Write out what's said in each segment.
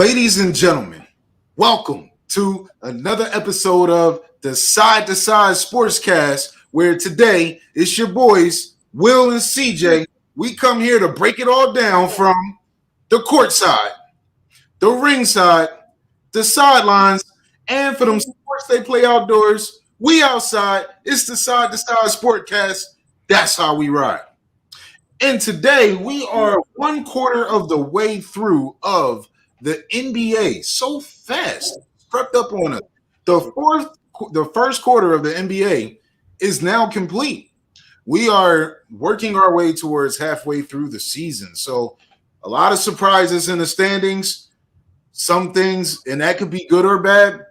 Ladies and gentlemen, welcome to another episode of the Side to Side Sportscast, where today it's your boys, Will and CJ. We come here to break it all down from the court side, the ring side, the sidelines, and for them sports they play outdoors. We outside. It's the Side to Side Sportcast. That's how we ride. And today we are one quarter of the way through of the NBA. So fast, crept up on us. The first quarter of the NBA is now complete. We are working our way towards halfway through the season. So a lot of surprises in the standings. Some things, and that could be good or bad.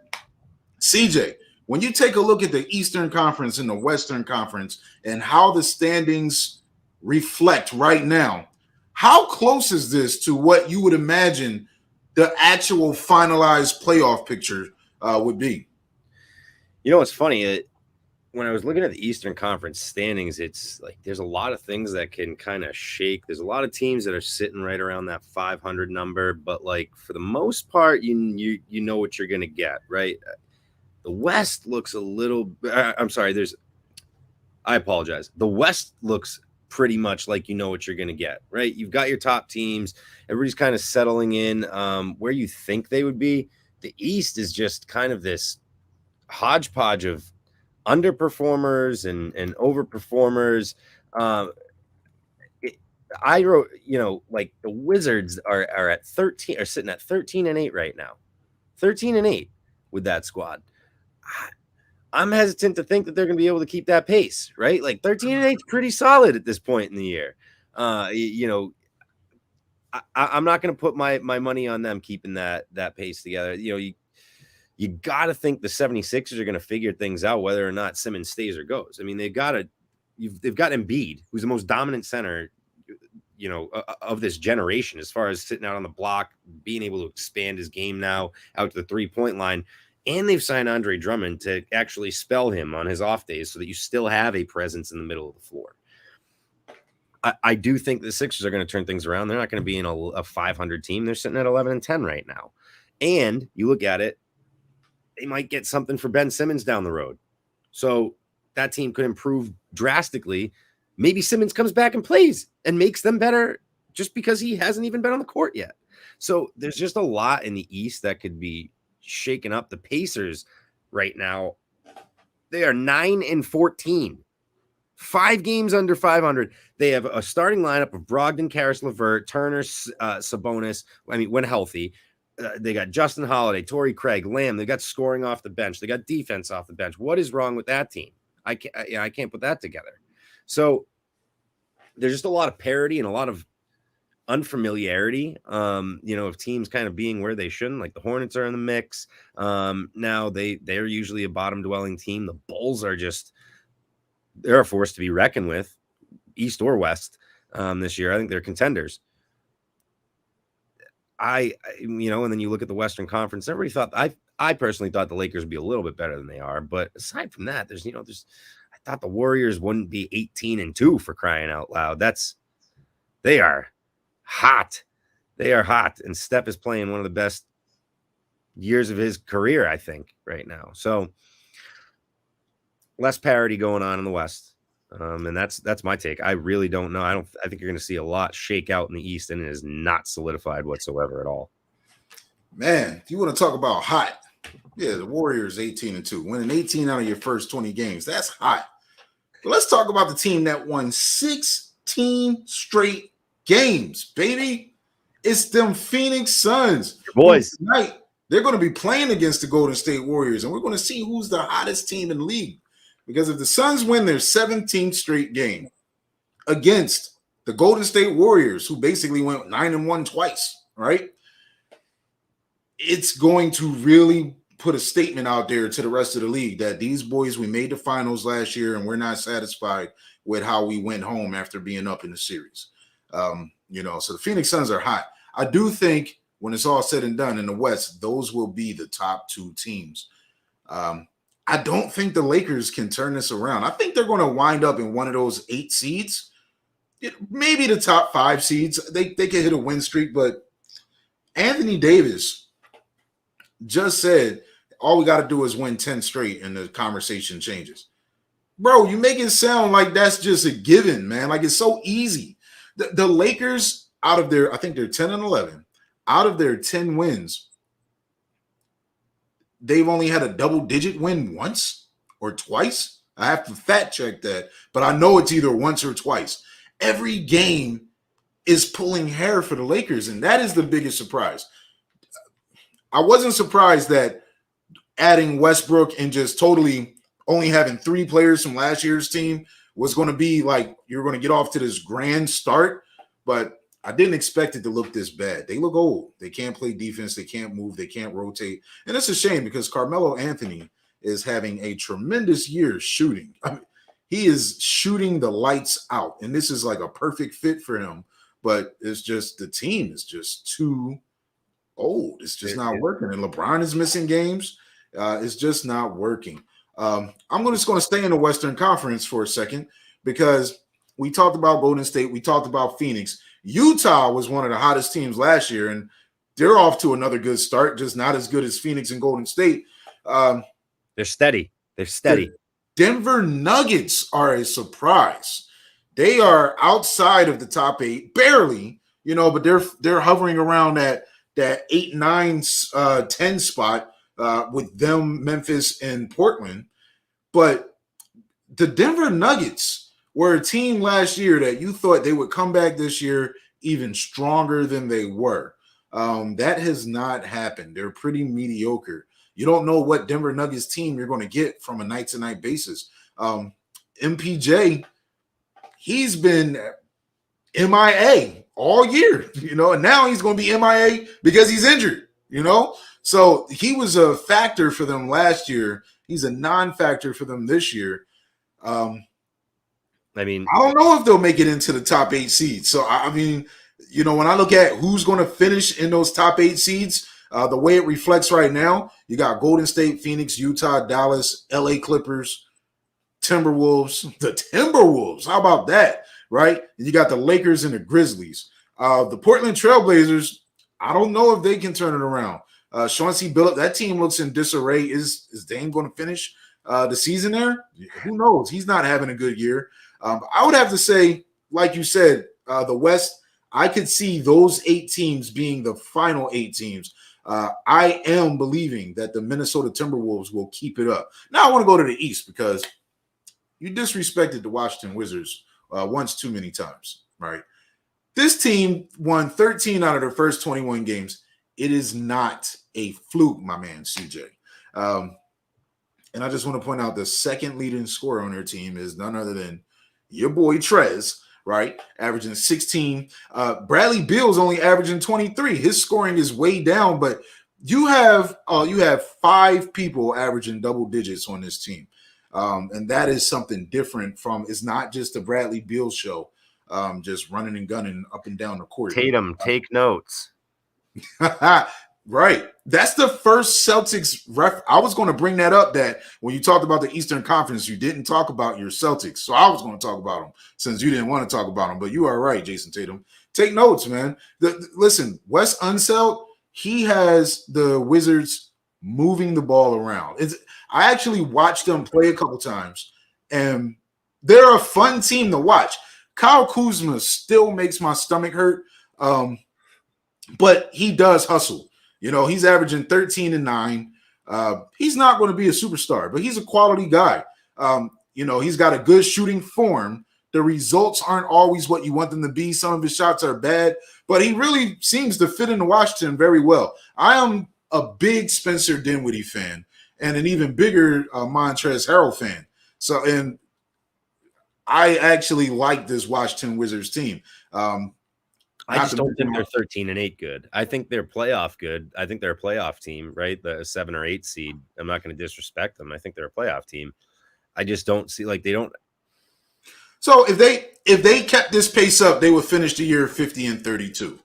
CJ, when you take a look at the Eastern Conference and the Western Conference and how the standings reflect right now, how close is this to what you would imagine the actual finalized playoff picture would be? You know what's funny? When I was looking at the Eastern Conference standings, it's like there's a lot of things that can kind of shake. There's a lot of teams that are sitting right around that 500 number, but like for the most part, you know what you're going to get, right? The West looks a little. I'm sorry. I apologize. The West looks pretty much like you know what you're going to get, right? You've got your top teams. Everybody's kind of settling in where you think they would be. The East is just kind of this hodgepodge of underperformers and overperformers. I wrote, like the Wizards are at 13, are sitting at 13-8 right now. 13-8 with that squad. I'm hesitant to think that they're going to be able to keep that pace, right? Like 13-8 is pretty solid at this point in the year. I'm not going to put my money on them keeping that pace together. You got to think the 76ers are going to figure things out whether or not Simmons stays or goes. I mean, they've got Embiid, who's the most dominant center, of this generation as far as sitting out on the block, being able to expand his game now out to the 3-point line. And they've signed Andre Drummond to actually spell him on his off days so that you still have a presence in the middle of the floor. I do think the Sixers are going to turn things around. They're not going to be in a 500 team. They're sitting at 11-10 right now. And you look at it, they might get something for Ben Simmons down the road. So that team could improve drastically. Maybe Simmons comes back and plays and makes them better just because he hasn't even been on the court yet. So there's just a lot in the East that could be shaken up. The Pacers right now, they are 9-14, 5 games under 500. They have a starting lineup of Brogdon, Karis LeVert, Turner, Sabonis. I mean, when healthy. They got Justin Holiday, Torrey Craig, Lamb. They got scoring off the bench. They got defense off the bench. What is wrong with that team? I can't put that together. So there's just a lot of parity and a lot of unfamiliarity, of teams kind of being where they shouldn't. Like the Hornets are in the mix. Now they're usually a bottom dwelling team. The Bulls they're a force to be reckoned with, East or West, this year. I think they're contenders. And then you look at the Western Conference. Everybody thought I personally thought the Lakers would be a little bit better than they are. But aside from that, I thought the Warriors wouldn't be 18-2 for crying out loud. They are hot. They are hot. And Steph is playing one of the best years of his career, I think, right now. So less parity going on in the West. And that's my take. I really don't know. I think you're going to see a lot shake out in the East, and it is not solidified whatsoever at all. Man, if you want to talk about hot, yeah, the Warriors 18-2, winning 18 out of your first 20 games. That's hot. But let's talk about the team that won 16 straight games, baby. It's them Phoenix Suns. Your boys. Tonight, they're going to be playing against the Golden State Warriors, and we're going to see who's the hottest team in the league. Because if the Suns win their 17th straight game against the Golden State Warriors, who basically went 9-1 twice, right? It's going to really put a statement out there to the rest of the league that these boys, we made the finals last year and we're not satisfied with how we went home after being up in the series. So the Phoenix Suns are hot. I do think when it's all said and done in the West, those will be the top 2 teams. I don't think the Lakers can turn this around. I think they're going to wind up in one of those 8 seeds, maybe the top 5 seeds. They can hit a win streak, but Anthony Davis just said all we got to do is win 10 straight and the conversation changes. Bro, you make it sound like that's just a given, man. Like it's so easy. The Lakers, out of their, I think they're 10 and 11, out of their 10 wins, they've only had a double-digit win once or twice. I have to fact check that, but I know it's either once or twice. Every game is pulling hair for the Lakers, and that is the biggest surprise. I wasn't surprised that adding Westbrook and just totally only having 3 players from last year's team was going to be like you're going to get off to this grand start, but I didn't expect it to look this bad. They look old. They can't play defense. They can't move. They can't rotate. And it's a shame because Carmelo Anthony is having a tremendous year shooting. I mean, he is shooting the lights out, and this is like a perfect fit for him. But it's just the team is just too old. It's just not working. And LeBron is missing games. It's just not working. I'm just going to stay in the Western Conference for a second because we talked about Golden State. We talked about Phoenix. Utah was one of the hottest teams last year, and they're off to another good start, just not as good as Phoenix and Golden State. They're steady. They're steady. The Denver Nuggets are a surprise. They are outside of the top 8, barely, but they're hovering around that 8, 9, 10 spot with them, Memphis, and Portland. But the Denver Nuggets were a team last year that you thought they would come back this year even stronger than they were. That has not happened. They're pretty mediocre. You don't know what Denver Nuggets team you're going to get from a night-to-night basis. MPJ, he's been MIA all year, and now he's going to be MIA because he's injured, So he was a factor for them last year. He's a non-factor for them this year. I don't know if they'll make it into the top 8 seeds. So, when I look at who's going to finish in those top 8 seeds, the way it reflects right now, you got Golden State, Phoenix, Utah, Dallas, LA Clippers, Timberwolves. The Timberwolves, how about that, right? And you got the Lakers and the Grizzlies. The Portland Trailblazers, I don't know if they can turn it around. Chauncey Billups, that team looks in disarray. Is Dame going to finish the season there? Who knows? He's not having a good year. I would have to say, like you said, the West, I could see those 8 teams being the final 8 teams. I am believing that the Minnesota Timberwolves will keep it up. Now I want to go to the East because you disrespected the Washington Wizards once too many times, right? This team won 13 out of their first 21 games. It is not a fluke, my man, CJ. And I just want to point out the second leading scorer on their team is none other than your boy Trez, right? Averaging 16. Bradley Beal's only averaging 23. His scoring is way down, but you have 5 people averaging double digits on this team. And that is something different from, it's not just the Bradley Beal show, just running and gunning up and down the court. Tatum, take notes. Right. That's the first Celtics ref. I was going to bring that up, that when you talked about the Eastern Conference, you didn't talk about your Celtics. So I was going to talk about them since you didn't want to talk about them. But you are right, Jason Tatum. Take notes, man. Listen, Wes Unseld, he has the Wizards moving the ball around. I actually watched them play a couple times, and they're a fun team to watch. Kyle Kuzma still makes my stomach hurt, but he does hustle. He's averaging 13 and 9. He's not going to be a superstar, but he's a quality guy. He's got a good shooting form. The results aren't always what you want them to be. Some of his shots are bad, but he really seems to fit into Washington very well. I am a big Spencer Dinwiddie fan and an even bigger Montrezl Harrell fan. So, and I actually like this Washington Wizards team. I just don't think they're 13 and 8 good. I think they're playoff good. I think they're a playoff team, right? The 7 or 8 seed. I'm not going to disrespect them. I think they're a playoff team. I just don't see, like, they don't. So if they kept this pace up, they would finish the year 50 and 32.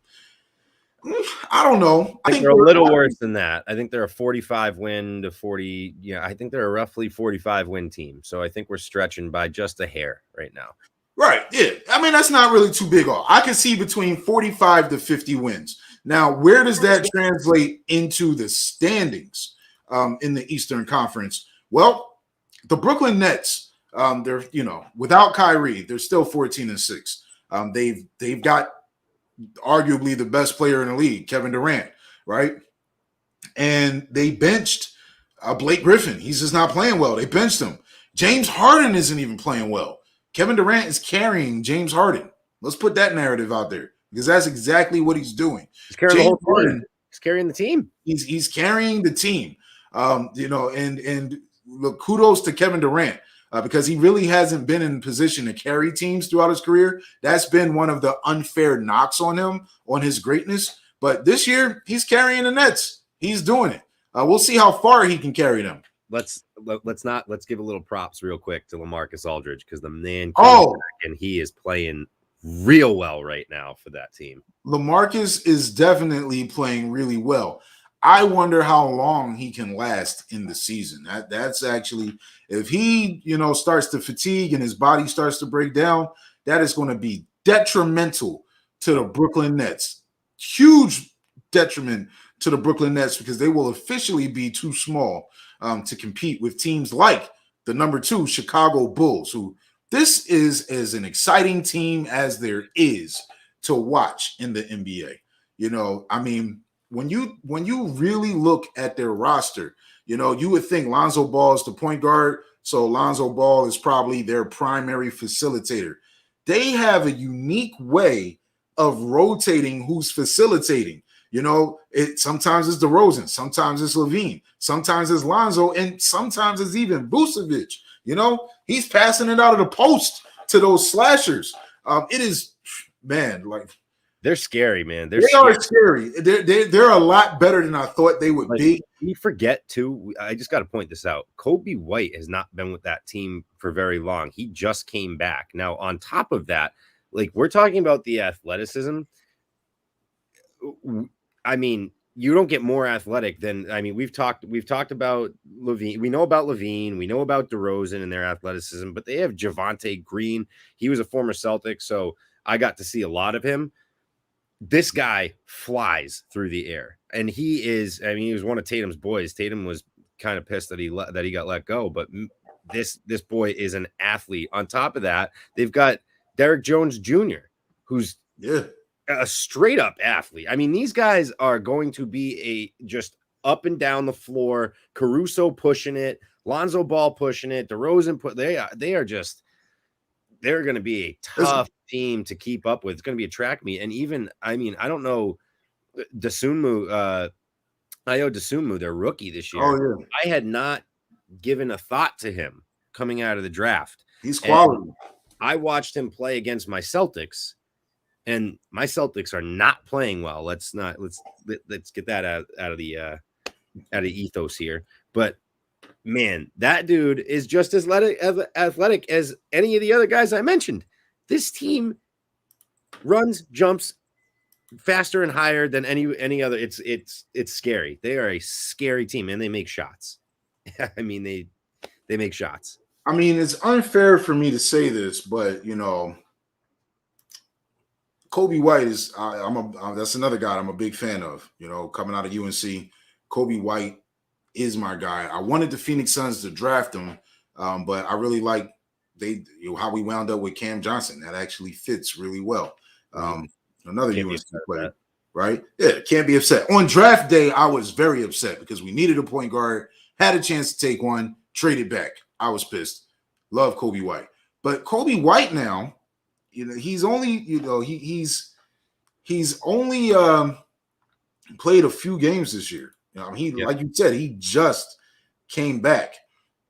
I don't know. I think they're a little worse than that. I think they're a 45 win to 40. Yeah, I think they're a roughly 45 win team. So I think we're stretching by just a hair right now. Right. Yeah. I mean, that's not really too big off. I can see between 45 to 50 wins. Now, where does that translate into the standings in the Eastern Conference? Well, the Brooklyn Nets, they're without Kyrie, they're still 14-6. They've got arguably the best player in the league, Kevin Durant, right? And they benched Blake Griffin. He's just not playing well. They benched him. James Harden isn't even playing well. Kevin Durant is carrying James Harden. Let's put that narrative out there because that's exactly what he's doing. He's carrying the whole team. He's carrying the team. He's carrying the team. And look, kudos to Kevin Durant because he really hasn't been in position to carry teams throughout his career. That's been one of the unfair knocks on him, on his greatness. But this year, he's carrying the Nets. He's doing it. We'll see how far he can carry them. Let's give a little props real quick to LaMarcus Aldridge because the man back and he is playing real well right now for that team. LaMarcus is definitely playing really well. I wonder how long he can last in the season. That's actually, if he starts to fatigue and his body starts to break down, that is going to be detrimental to the Brooklyn Nets. Huge detriment to the Brooklyn Nets because they will officially be too small to compete with teams like the number 2 Chicago Bulls, who this is as an exciting team as there is to watch in the NBA. When you really look at their roster, you would think Lonzo Ball is the point guard, so Lonzo Ball is probably their primary facilitator. They have a unique way of rotating who's facilitating. Sometimes it's DeRozan, sometimes it's Levine, sometimes it's Lonzo, and sometimes it's even Vucevic. He's passing it out of the post to those slashers. It is, man, like they're scary, man. They are scary. They're a lot better than I thought they would be. We forget too. I just got to point this out. Kobe White has not been with that team for very long. He just came back. Now, on top of that, like we're talking about the athleticism. I mean, you don't get more athletic than we've talked about Levine. We know about Levine. We know about DeRozan and their athleticism, but they have Javonte Green. He was a former Celtic, so I got to see a lot of him. This guy flies through the air, and he was one of Tatum's boys. Tatum was kind of pissed that he got let go, but this boy is an athlete. On top of that, they've got Derrick Jones Jr., who's a straight up athlete. These guys are going to be just up and down the floor. Caruso pushing it, Lonzo Ball pushing it, DeRozan they're going to be a tough team to keep up with. It's going to be a track meet. And even, I don't know, Ayo Dosunmu, their rookie this year. Oh, yeah. I had not given a thought to him coming out of the draft. He's quality. And I watched him play against my Celtics, and my Celtics are not playing well. Let's get that out of the ethos here. But man, that dude is just as athletic as any of the other guys I mentioned. This team runs, jumps faster and higher than any other. It's scary. They are a scary team, and they make shots. They make shots. It's unfair for me to say this, but Kobe White is that's another guy I'm a big fan of. Coming out of UNC, Kobe White is my guy. I wanted the Phoenix Suns to draft him, but I really like how we wound up with Cam Johnson. That actually fits really well. Another UNC player, right? Yeah, can't be upset. On draft day, I was very upset because we needed a point guard, had a chance to take one, traded back. I was pissed. Love Kobe White. But Kobe White now, he's only, he's only played a few games this year. Like you said, he just came back,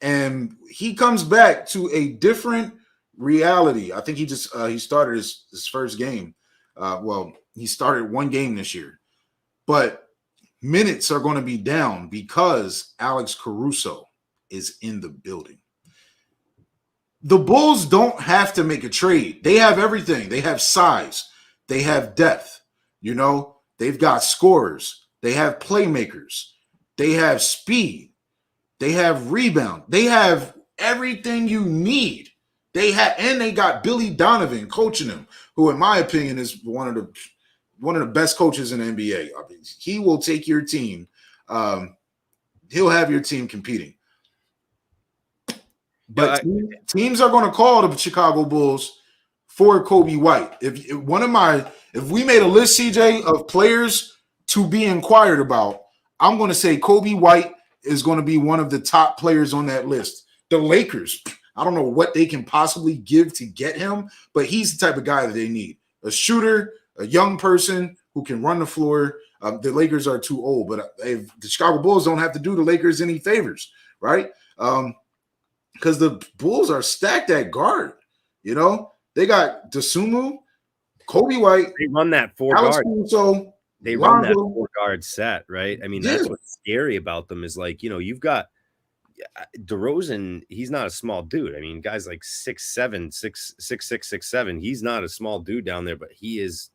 and he comes back to a different reality. I think he just he started his first game. He started one game this year, but minutes are going to be down because Alex Caruso is in the building. The Bulls don't have to make a trade. They have everything. They have size. They have depth. They've got scorers. They have playmakers. They have speed. They have rebound. They have everything you need. They got Billy Donovan coaching them, who, in my opinion, is one of the one of the best coaches in the NBA. I mean, he will take your team. He'll have your team competing. But teams are going to call the Chicago Bulls for Kobe White. If we made a list, CJ, of players to be inquired about, I'm going to say Kobe White is going to be one of the top players on that list. The Lakers, I don't know what they can possibly give to get him, but he's the type of guy that they need. A shooter, a young person who can run the floor. The Lakers are too old, but the Chicago Bulls don't have to do the Lakers any favors, right? Because the Bulls are stacked at guard. You know, they got Dosunmu, Kobe White. They run that four guard. They run that 4-guard set, right? I mean, that's what's scary about them is like, you know, you've got DeRozan. He's not a small dude. I mean, guys like 6'7", 6'6", he's not a small dude down there, but he's.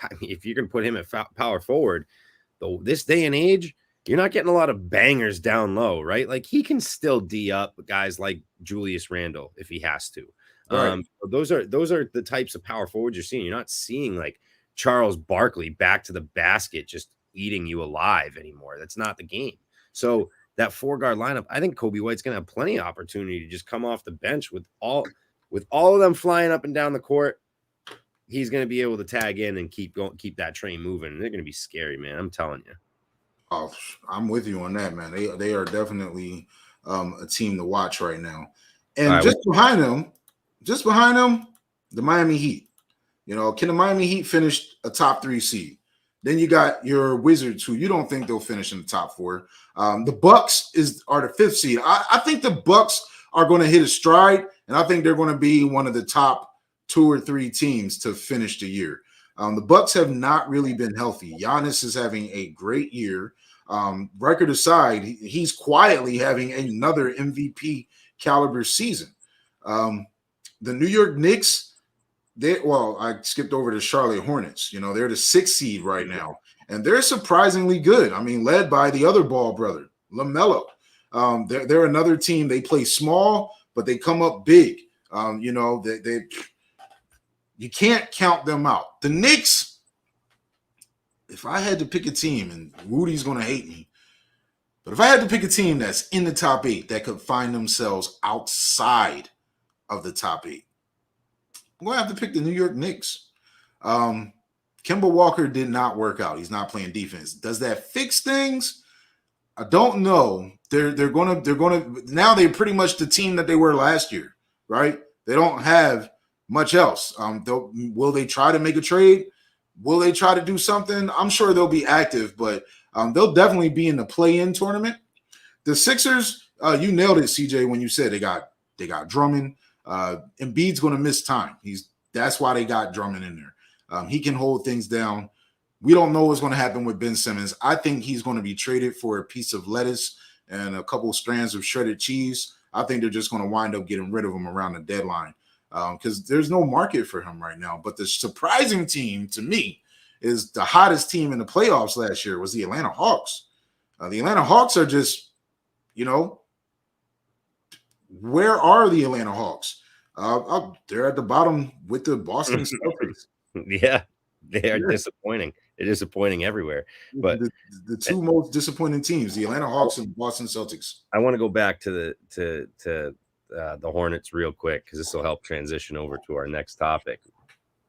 I mean, if you can put him at power forward, though, this day and age, you're not getting a lot of bangers down low, right? Like he can still D up guys like Julius Randle if he has to. Right. Those are the types of power forwards you're seeing. You're not seeing like Charles Barkley back to the basket just eating you alive anymore. That's not the game. So that 4-guard lineup, I think Kobe White's going to have plenty of opportunity to just come off the bench with all of them flying up and down the court. He's going to be able to tag in and keep that train moving. And they're going to be scary, man. I'm telling you. Oh, I'm with you on that, man. They are definitely a team to watch right now. And right, behind them, the Miami Heat. You know, can the Miami Heat finish a top 3 seed? Then you got your Wizards, who you don't think they'll finish in the top 4. The Bucks are the 5th seed. I think the Bucks are going to hit a stride, and I think they're going to be one of the top 2 or 3 teams to finish the year. The Bucks have not really been healthy. Giannis is having a great year. Record aside, he's quietly having another MVP caliber season. The New York Knicks, I skipped over to Charlotte Hornets. You know, they're the 6th seed right now, and they're surprisingly good. I mean, led by the other Ball brother, LaMelo. They're another team. They play small, but they come up big. You know, you can't count them out. The Knicks, if I had to pick a team, and Rudy's going to hate me, but if I had to pick a team that's in the top 8 that could find themselves outside of the top 8, I'm going to have to pick the New York Knicks. Kemba Walker did not work out. He's not playing defense. Does that fix things? I don't know. They're going to now they're pretty much the team that they were last year, right? They don't have much else. Will they try to make a trade? Will they try to do something? I'm sure they'll be active, but they'll definitely be in the play-in tournament. The Sixers, you nailed it, CJ, when you said they got Drummond. Embiid's going to miss time. That's why they got Drummond in there. He can hold things down. We don't know what's going to happen with Ben Simmons. I think he's going to be traded for a piece of lettuce and a couple strands of shredded cheese. I think they're just going to wind up getting rid of him around the deadline because there's no market for him right now. But the surprising team to me is the hottest team in the playoffs last year was the Atlanta Hawks. The Atlanta Hawks are just, you know, where are the Atlanta Hawks? They're at the bottom with the Boston Celtics. Yeah, they are disappointing. They're disappointing everywhere. But the 2 most disappointing teams, the Atlanta Hawks and Boston Celtics. I want to go back to the Hornets real quick because this will help transition over to our next topic.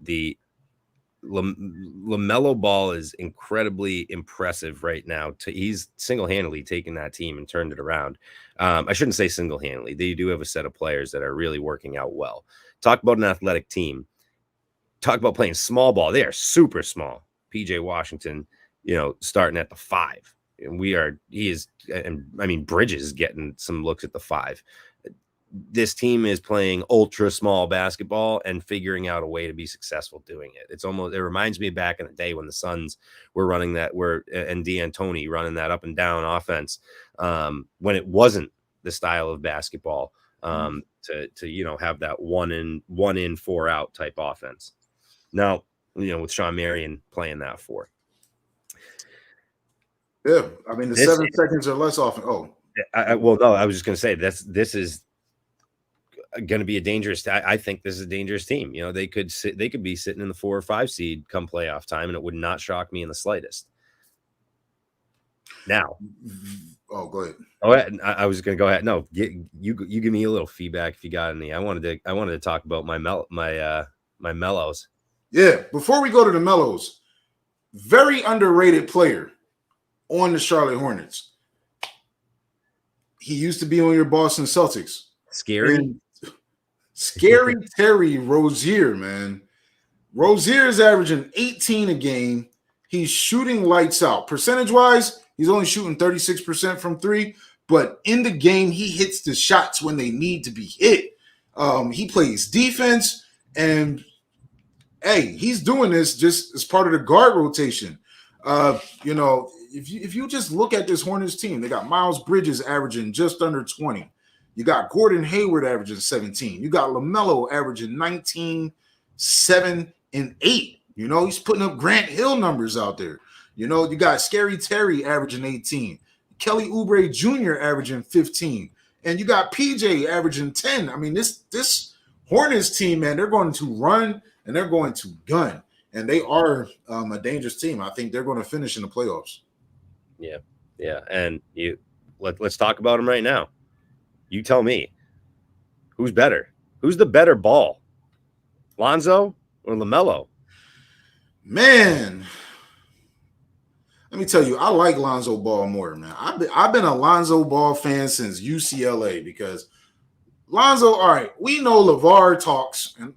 The LaMelo Ball is incredibly impressive right now. He's single-handedly taken that team and turned it around. I shouldn't say single-handedly. They do have a set of players that are really working out well. Talk about an athletic team. Talk about playing small ball. They are super small. PJ Washington, you know, starting at the 5. And Bridges is getting some looks at the 5. This team is playing ultra small basketball and figuring out a way to be successful doing it. It reminds me back in the day when the Suns were running that, and D'Antoni running that up and down offense, when it wasn't the style of basketball, to you know, have that one in 4 out type offense. Now, you know, with Sean Marion playing that 4. Yeah, I mean the 7 seconds or less often. I was just going to say this is going to be a dangerous. I think this is a dangerous team. You know, they could be sitting in the 4 or 5 seed come playoff time, and it would not shock me in the slightest. Now, go ahead. Oh, I was going to go ahead. No, you give me a little feedback if you got any. I wanted to talk about my mellows. Yeah, before we go to the mellows, very underrated player on the Charlotte Hornets. He used to be on your Boston Celtics. Scary Terry Rozier, man. Rozier is averaging 18 a game. He's shooting lights out. Percentage-wise, he's only shooting 36% from 3, but in the game, he hits the shots when they need to be hit. He plays defense, and hey, he's doing this just as part of the guard rotation. You know, if you just look at this Hornets team, they got Miles Bridges averaging just under 20. You got Gordon Hayward averaging 17. You got LaMelo averaging 19, 7, and 8. You know, he's putting up Grant Hill numbers out there. You know, you got Scary Terry averaging 18. Kelly Oubre Jr. averaging 15. And you got PJ averaging 10. I mean, this Hornets team, man, they're going to run and they're going to gun. And they are a dangerous team. I think they're going to finish in the playoffs. Yeah. And let's talk about them right now. You tell me, who's better? Who's the better ball? Lonzo or LaMelo? Man, let me tell you, I like Lonzo Ball more, man. I've been a Lonzo Ball fan since UCLA because Lonzo, all right, we know LeVar talks, and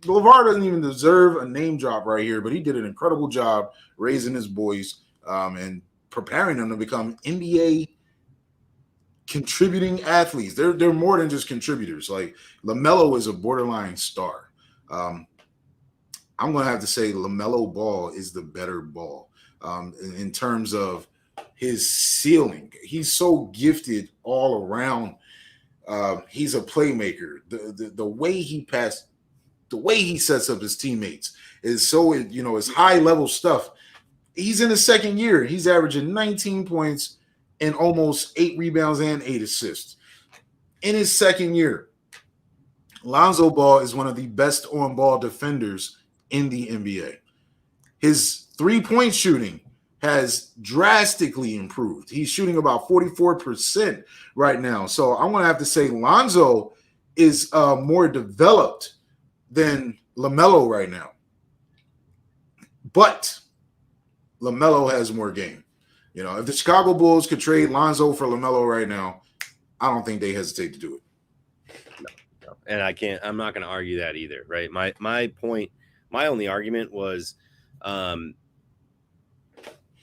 LeVar doesn't even deserve a name drop right here, but he did an incredible job raising his boys and preparing them to become NBA contributing athletes. They're more than just contributors. Like LaMelo is a borderline star. I'm going to have to say LaMelo Ball is the better ball in terms of his ceiling. He's so gifted all around. He's a playmaker. The way he passed, the way he sets up his teammates is so, you know, it's high level stuff. He's in his second year. He's averaging 19 points and almost 8 rebounds and 8 assists. In his second year, Lonzo Ball is one of the best on-ball defenders in the NBA. His three-point shooting has drastically improved. He's shooting about 44% right now. So I'm going to have to say Lonzo is more developed than LaMelo right now. But LaMelo has more game. You know, if the Chicago Bulls could trade Lonzo for LaMelo right now, I don't think they hesitate to do it. No. And I'm not going to argue that either, right? My only argument was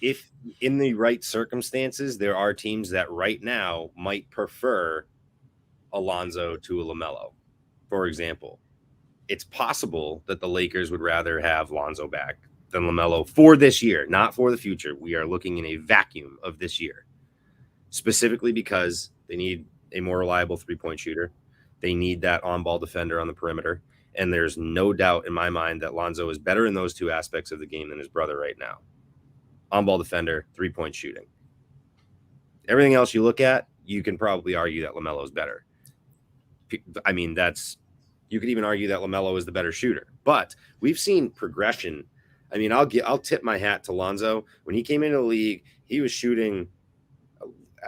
if in the right circumstances, there are teams that right now might prefer Alonzo to a LaMelo. For example, it's possible that the Lakers would rather have Lonzo back than LaMelo for this year, not for the future. We are looking in a vacuum of this year, specifically because they need a more reliable three-point shooter. They need that on-ball defender on the perimeter. And there's no doubt in my mind that Lonzo is better in those two aspects of the game than his brother right now. On-ball defender, three-point shooting. Everything else you look at, you can probably argue that LaMelo is better. I mean, you could even argue that LaMelo is the better shooter. But we've seen progression. I mean, I'll tip my hat to Lonzo. When he came into the league, he was shooting.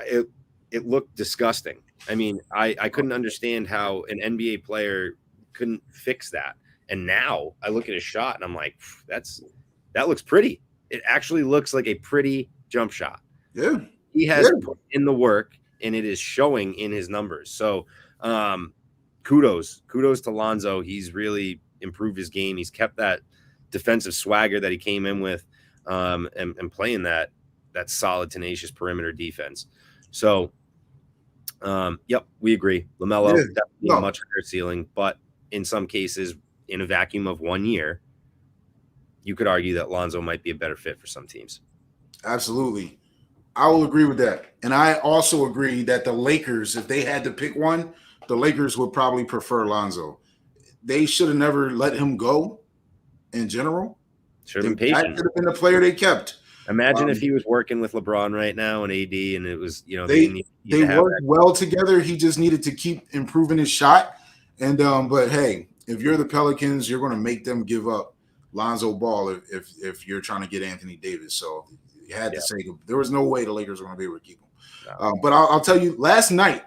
It looked disgusting. I mean, I couldn't understand how an NBA player couldn't fix that. And now I look at his shot and I'm like, that looks pretty. It actually looks like a pretty jump shot. Yeah. He has put in the work and it is showing in his numbers. So kudos to Lonzo. He's really improved his game. He's kept that defensive swagger that he came in with and playing that solid, tenacious perimeter defense. So, yep, we agree. LaMelo definitely a much higher ceiling, but in some cases, in a vacuum of 1 year, you could argue that Lonzo might be a better fit for some teams. Absolutely. I will agree with that. And I also agree that the Lakers, if they had to pick one, the Lakers would probably prefer Lonzo. They should have never let him go in general. Should have been patient. That could have been the player they kept. Imagine if he was working with LeBron right now and AD, and it was, they worked well together. He just needed to keep improving his shot. And but hey, if you're the Pelicans, you're going to make them give up Lonzo Ball if you're trying to get Anthony Davis. So you had to Yeah. say there was no way the Lakers were going to be able to keep him. No. But I'll tell you, last night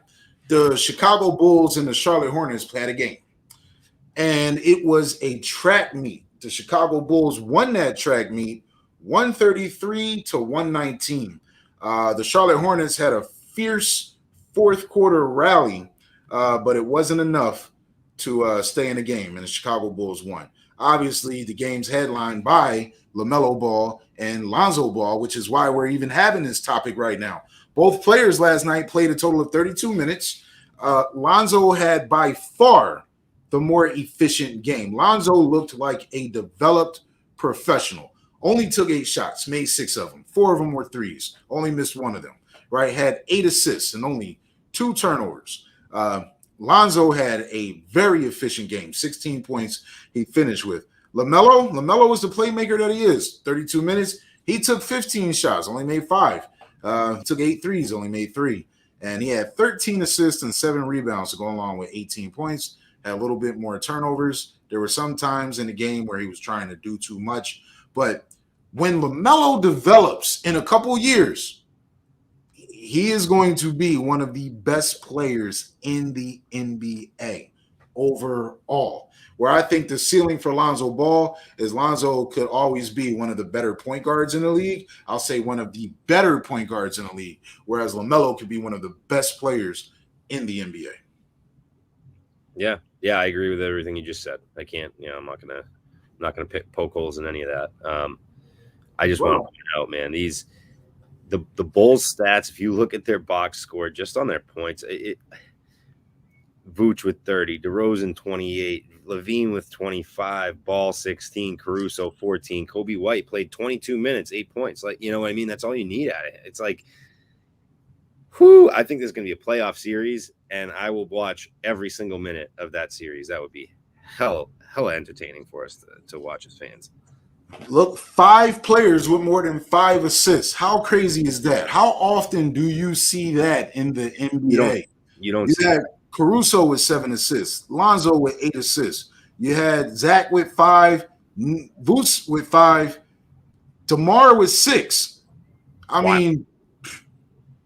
the Chicago Bulls and the Charlotte Hornets had a game, and it was a track meet. The Chicago Bulls won that track meet, 133 to 119. The Charlotte Hornets had a fierce fourth quarter rally, but it wasn't enough to stay in the game, and the Chicago Bulls won. Obviously, the game's headlined by LaMelo Ball and Lonzo Ball, which is why we're even having this topic right now. Both players last night played a total of 32 minutes. Lonzo had by far the more efficient game. Lonzo looked like a developed professional. Only took 8 shots, made 6 of them. 4 of them were threes. Only missed 1 of them. Right? Had 8 assists and only 2 turnovers. Lonzo had a very efficient game. 16 points he finished with. LaMelo was the playmaker that he is. 32 minutes. He took 15 shots, only made 5. Took 8 threes, only made 3. And he had 13 assists and 7 rebounds to go along with 18 points. Had a little bit more turnovers. There were some times in the game where he was trying to do too much. But when LaMelo develops in a couple years, he is going to be one of the best players in the NBA overall. Where I think the ceiling for Lonzo Ball is Lonzo could always be one of the better point guards in the league. I'll say one of the better point guards in the league, whereas LaMelo could be one of the best players in the NBA. Yeah, I agree with everything you just said. I can't, I'm not gonna poke holes in any of that. I just want to point out, man, the Bulls stats. If you look at their box score, just on their points, Vooch with 30, DeRozan 28, Levine with 25, Ball 16, Caruso 14, Kobe White played 22 minutes, 8 points. Like, you know what I mean? That's all you need at it. It's like, whew, I think there's going to be a playoff series, and I will watch every single minute of that series. That would be hella entertaining for us to watch as fans. Look, 5 players with more than 5 assists. How crazy is that? How often do you see that in the NBA? You don't see that. Caruso with 7 assists, Lonzo with 8 assists. You had Zach with 5, Vooch with 5, DeMar with 6. I mean,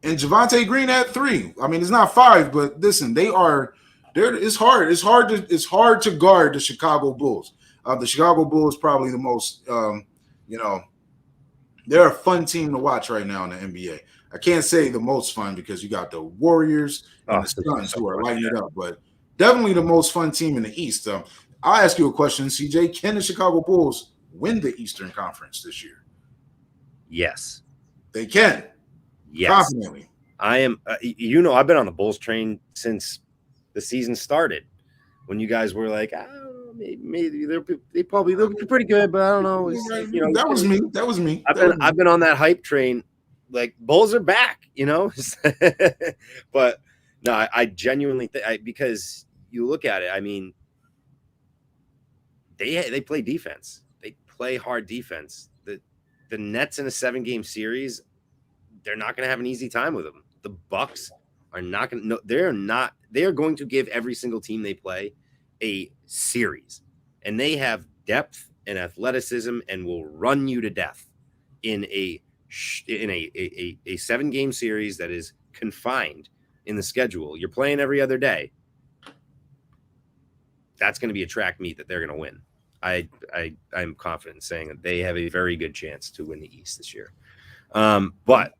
and Javonte Green had 3. I mean, it's not 5, but listen, it's hard. It's hard to guard the Chicago Bulls. The Chicago Bulls probably the most, they're a fun team to watch right now in the NBA. I can't say the most fun because you got the Warriors and the Suns who are lighting it up, but definitely the most fun team in the East. I'll ask you a question, CJ. Can the Chicago Bulls win the Eastern Conference this year? Yes. They can. Yes. Confidently. I am, I've been on the Bulls train since the season started when you guys were like, maybe they'll be pretty good, but I don't know. That was me. I've been on that hype train. Like, Bulls are back, but no, I genuinely think because you look at it, I mean, they play defense. They play hard defense. The Nets in a 7-game series, they're not going to have an easy time with them. The Bucks are not going to. No, they are going to give every single team they play a series, and they have depth and athleticism, and will run you to death in a 7-game series that is confined in the schedule. You're playing every other day. That's going to be a track meet that they're going to win. I'm confident in saying that they have a very good chance to win the East this year. But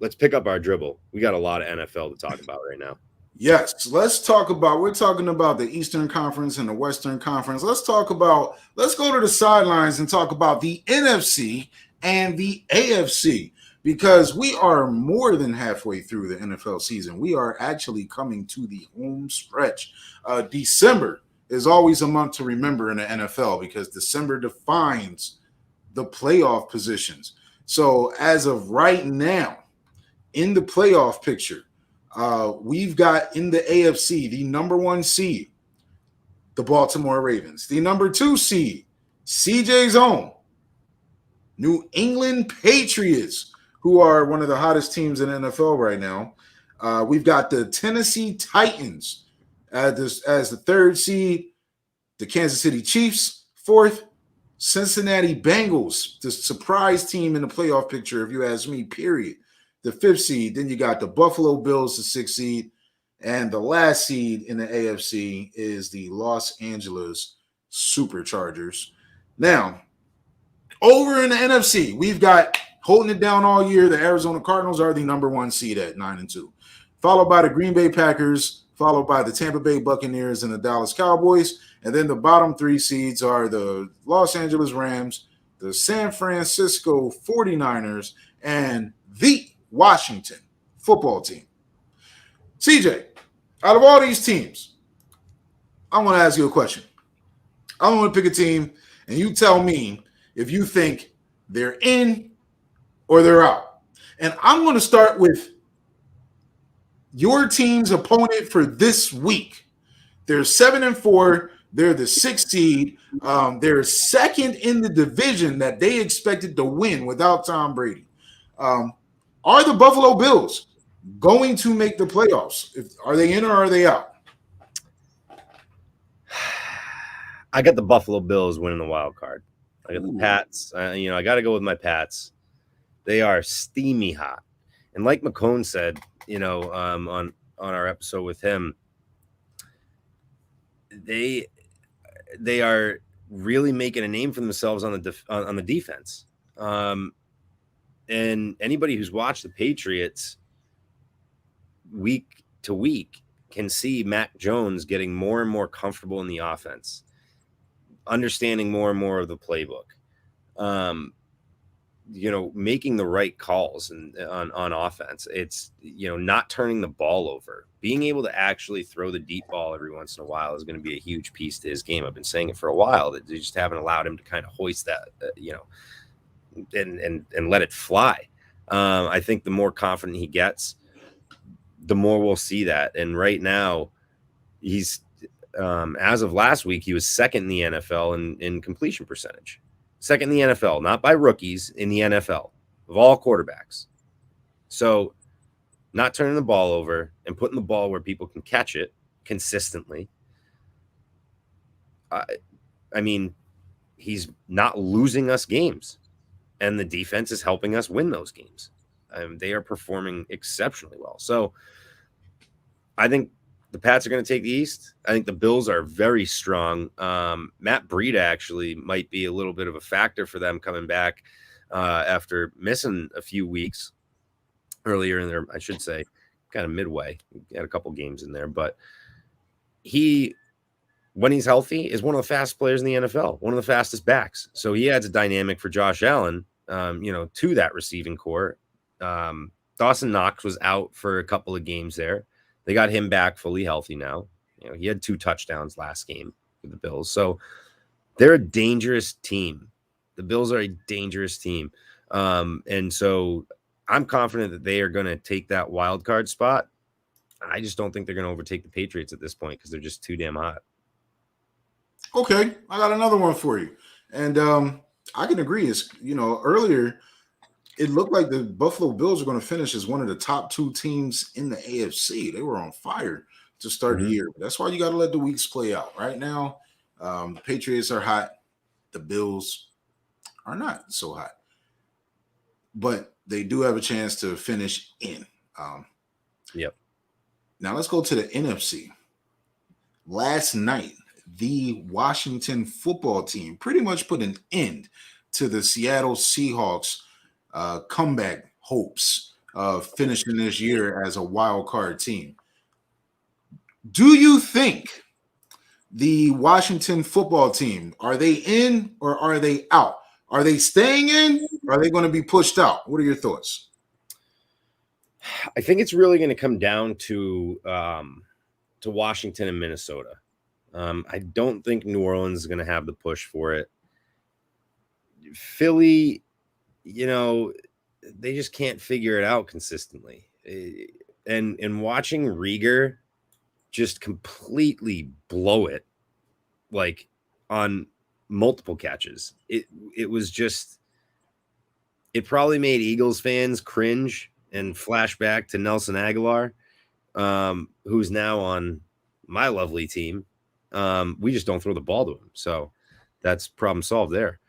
let's pick up our dribble. We got a lot of NFL to talk about right now. Yes, we're talking about the Eastern Conference and the Western Conference. Let's go to the sidelines and talk about the NFC and the AFC, because we are more than halfway through the NFL season. We are actually coming to the home stretch. December is always a month to remember in the NFL because December defines the playoff positions. So as of right now, in the playoff picture, we've got in the AFC the number 1 seed, the Baltimore Ravens, the number 2 seed, CJ's own New England Patriots, who are one of the hottest teams in the NFL right now. We've got the Tennessee Titans As the third seed, the Kansas City Chiefs. Fourth, Cincinnati Bengals, the surprise team in the playoff picture, if you ask me, period. The fifth seed. Then you got the Buffalo Bills, the sixth seed. And the last seed in the AFC is the Los Angeles Superchargers. Now, over in the NFC, we've got holding it down all year. The Arizona Cardinals are the number one seed at 9-2, followed by the Green Bay Packers, followed by the Tampa Bay Buccaneers and the Dallas Cowboys. And then the bottom three seeds are the Los Angeles Rams, the San Francisco 49ers, and the Washington football team. CJ, out of all these teams, I want to ask you a question. I want to pick a team, and you tell me if you think they're in or they're out. And I'm going to start with your team's opponent for this week. They're 7-4. They're the sixth seed. They're second in the division that they expected to win without Tom Brady. Are the Buffalo Bills going to make the playoffs? Are they in or are they out? I got the Buffalo Bills winning the wild card. I got the Pats. I got to go with my Pats. They are steamy hot, and like McCone said, on our episode with him, they are really making a name for themselves on the defense. And anybody who's watched the Patriots week to week can see Mac Jones getting more and more comfortable in the offense, understanding more and more of the playbook, making the right calls on offense. It's, not turning the ball over, being able to actually throw the deep ball every once in a while is going to be a huge piece to his game. I've been saying it for a while that they just haven't allowed him to kind of hoist that, and let it fly. I think the more confident he gets, the more we'll see that. And right now he's, as of last week, he was second in the NFL in completion percentage. Second in the NFL, not by rookies, in the NFL of all quarterbacks. So not turning the ball over and putting the ball where people can catch it consistently. I mean, he's not losing us games, and the defense is helping us win those games. They are performing exceptionally well. So I think the Pats are going to take the East. I think the Bills are very strong. Matt Breida actually might be a little bit of a factor for them coming back after missing a few weeks earlier in there, I should say, kind of midway. He had a couple games in there, but he, when he's healthy, is one of the fastest players in the NFL, one of the fastest backs. So he adds a dynamic for Josh Allen, to that receiving core. Dawson Knox was out for a couple of games there. They got him back fully healthy now. He had 2 touchdowns last game with the Bills. So they're a dangerous team. The Bills are a dangerous team. And so I'm confident that they are going to take that wild card spot. I just don't think they're going to overtake the Patriots at this point because they're just too damn hot. Okay, I got another one for you. And I can agree. It's, earlier it looked like the Buffalo Bills are going to finish as one of the top 2 teams in the AFC. They were on fire to start the year. That's why you got to let the weeks play out. Right now, the Patriots are hot. The Bills are not so hot. But they do have a chance to finish in. Yep. Now let's go to the NFC. Last night, the Washington football team pretty much put an end to the Seattle Seahawks comeback hopes of finishing this year as a wild card team. Do you think the Washington football team, are they in or are they out? Are they staying in or are they going to be pushed out? What are your thoughts? I think it's really going to come down to Washington and Minnesota. I don't think New Orleans is going to have the push for it. Philly, they just can't figure it out consistently. And watching Rieger just completely blow it, like on multiple catches, it was just, it probably made Eagles fans cringe and flash back to Nelson Aguilar, who's now on my lovely team. We just don't throw the ball to him. So that's problem solved there.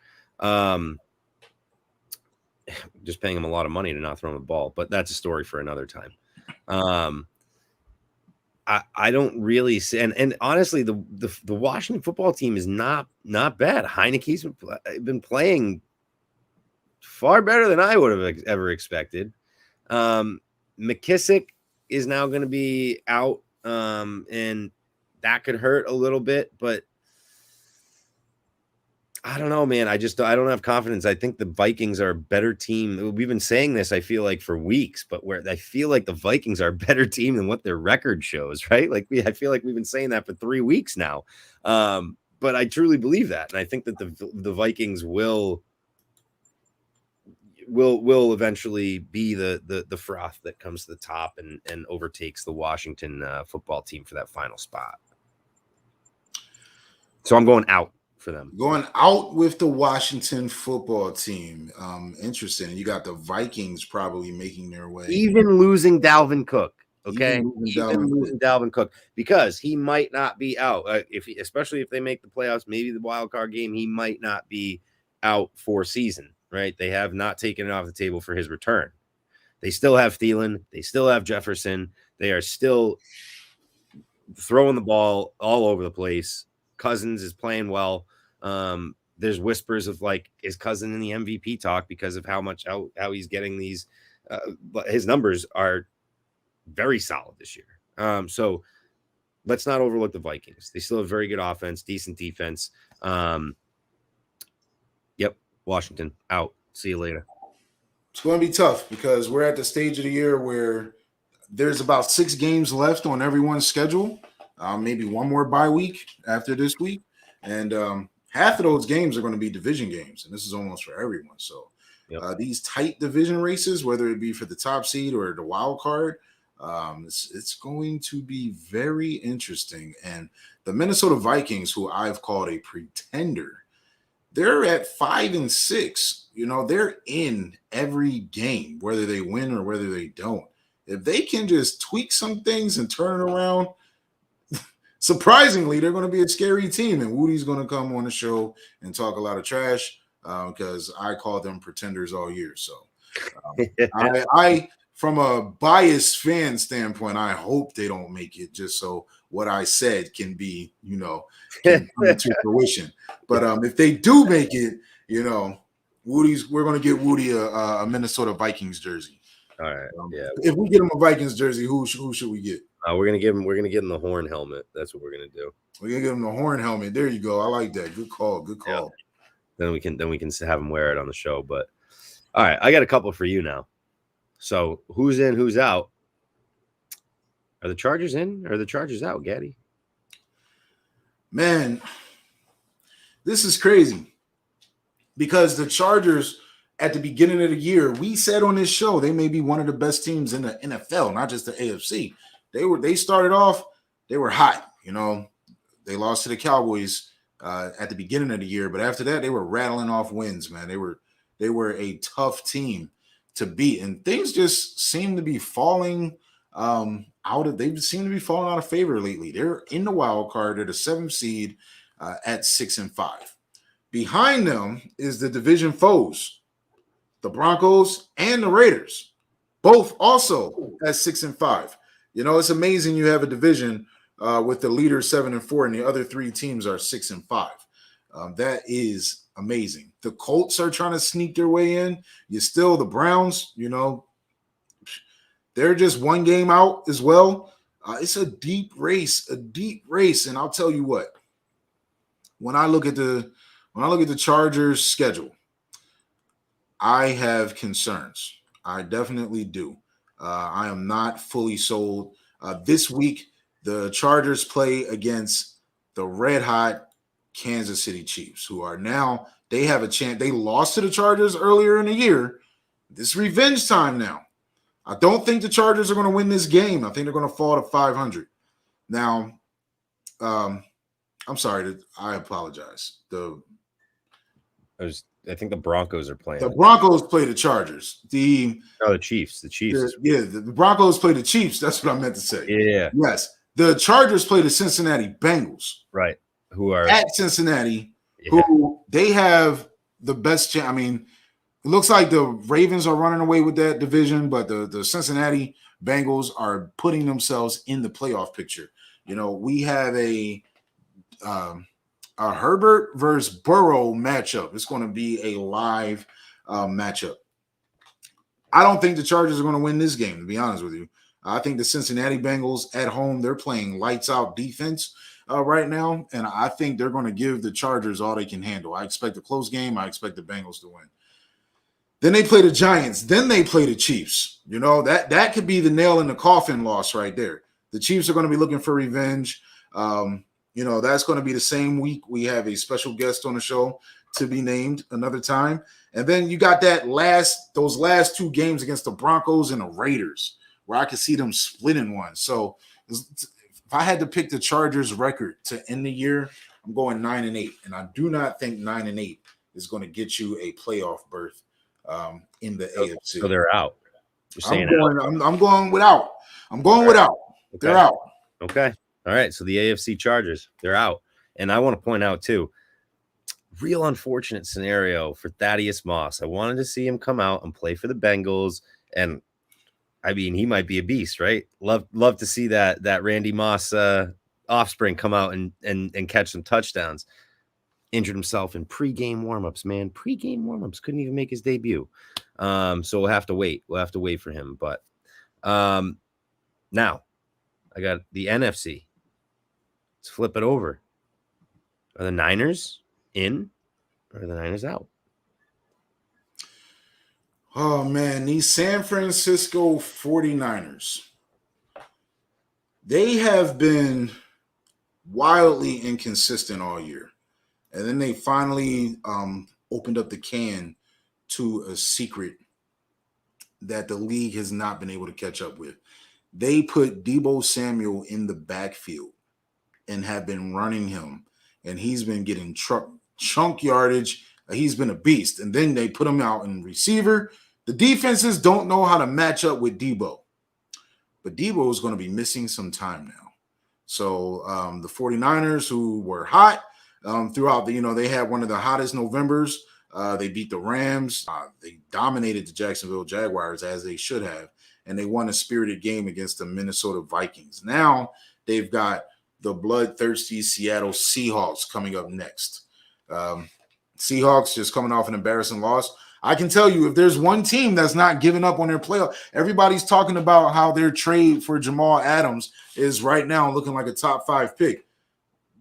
Just paying him a lot of money to not throw him the ball, but that's a story for another time. I don't really see, and honestly, the Washington football team is not bad. Heineke's been playing far better than I would have ever expected. McKissick is now going to be out, and that could hurt a little bit, but I don't know, man. I don't have confidence. I think the Vikings are a better team. We've been saying this, I feel like, for weeks, but where I feel like the Vikings are a better team than what their record shows, right? Like I feel like we've been saying that for 3 weeks now. But I truly believe that. And I think that the Vikings will eventually be the froth that comes to the top and overtakes the Washington football team for that final spot. So I'm going out for them. Going out with the Washington football team. Interesting. You got the Vikings probably making their way. Even losing Dalvin Cook. Okay. Even losing Dalvin Cook, because he might not be out. Especially if they make the playoffs, maybe the wild card game, he might not be out for season, right? They have not taken it off the table for his return. They still have Thielen. They still have Jefferson. They are still throwing the ball all over the place. Cousins is playing well. There's whispers of like his cousin in the MVP talk because of how he's getting these. His numbers are very solid this year. So let's not overlook the Vikings. They still have very good offense, decent defense. Yep. Washington out. See you later. It's going to be tough because we're at the stage of the year where there's about 6 games left on everyone's schedule. Maybe one more bye week after this week. And half of those games are going to be division games. And this is almost for everyone. So these tight division races, whether it be for the top seed or the wild card, it's going to be very interesting. And the Minnesota Vikings, who I've called a pretender, they're at 5-6. You know, they're in every game, whether they win or whether they don't. If they can just tweak some things and turn it around, surprisingly, they're going to be a scary team, and Woody's going to come on the show and talk a lot of trash because I call them pretenders all year. So I, from a biased fan standpoint, I hope they don't make it just so what I said can be, can come to fruition. But if they do make it, we're going to get Woody a Minnesota Vikings jersey. All right. If we get him a Vikings jersey, who should we get? We're gonna give him the horn helmet. That's what we're gonna do. We're gonna give him the horn helmet. There you go. I like that. Good call. Yeah. Then we can have him wear it on the show. But all right, I got a couple for you now. So who's in? Who's out? Are the Chargers in? Or are the Chargers out, Gaddy? Man, this is crazy because the Chargers, at the beginning of the year, we said on this show they may be one of the best teams in the NFL, not just the AFC. They started off, they were hot. They lost to the Cowboys at the beginning of the year, but after that, they were rattling off wins, man. They were a tough team to beat, and things just seem to be falling they seem to be falling out of favor lately. They're in the wild card. They're the 7th seed at 6-5. Behind them is the division foes, the Broncos and the Raiders, both also at 6-5. It's amazing you have a division with the leader 7-4 and the other 3 teams are 6-5. That is amazing. The Colts are trying to sneak their way in. The Browns, they're just one game out as well. It's a deep race. And I'll tell you what, when I look at the Chargers schedule, I have concerns. I definitely do. I am not fully sold. This week, the Chargers play against the red-hot Kansas City Chiefs, who are now, they have a chance. They lost to the Chargers earlier in the year. This is revenge time now. I don't think the Chargers are going to win this game. I think they're going to fall to 500. Now, I'm sorry. I apologize. I think the Broncos are playing. The Broncos play the Chargers. The Chiefs. The Chiefs. The Broncos play the Chiefs. That's what I meant to say. Yeah. Yes. The Chargers play the Cincinnati Bengals, right? Who are at Cincinnati, who they have the best chance. I mean, it looks like the Ravens are running away with that division, but the Cincinnati Bengals are putting themselves in the playoff picture. We have um, a Herbert versus Burrow matchup. It's going to be a live matchup. I don't think the Chargers are going to win this game, to be honest with you. I think the Cincinnati Bengals at home, they're playing lights out defense right now, and I think they're going to give the Chargers all they can handle. I expect a close game. I expect the Bengals to win. Then they play the Giants. Then they play the Chiefs. That could be the nail in the coffin loss right there. The Chiefs are going to be looking for revenge. That's going to be the same week. We have a special guest on the show to be named another time. And then you got those last two games against the Broncos and the Raiders, where I could see them splitting one. So if I had to pick the Chargers record to end the year, I'm going 9-8. And I do not think 9-8 is going to get you a playoff berth in the AFC. So they're out. I'm going without. I'm going without. Okay. They're out. Okay. All right. So the AFC Chargers, they're out. And I want to point out too, real unfortunate scenario for Thaddeus Moss. I wanted to see him come out and play for the Bengals. And I mean, he might be a beast, right? Love to see that Randy Moss offspring come out and catch some touchdowns. Injured himself in pregame warmups, man. Pregame warmups, couldn't even make his debut. So we'll have to wait. We'll have to wait for him. But now I got the NFC. Let's flip it over. Are the Niners in or are the Niners out? Oh, man, these San Francisco 49ers. They have been wildly inconsistent all year. And then they finally opened up the can to a secret that the league has not been able to catch up with. They put Deebo Samuel in the backfield and have been running him. And he's been getting chunk yardage. He's been a beast. And then they put him out in receiver. The defenses don't know how to match up with Deebo. But Deebo is going to be missing some time now. So the 49ers, who were hot throughout they had one of the hottest Novembers. They beat the Rams. They dominated the Jacksonville Jaguars, as they should have. And they won a spirited game against the Minnesota Vikings. Now they've got the bloodthirsty Seattle Seahawks coming up next. Seahawks just coming off an embarrassing loss. I can tell you, if there's one team that's not giving up on their playoff, everybody's talking about how their trade for Jamal Adams is right now looking like a top 5 pick.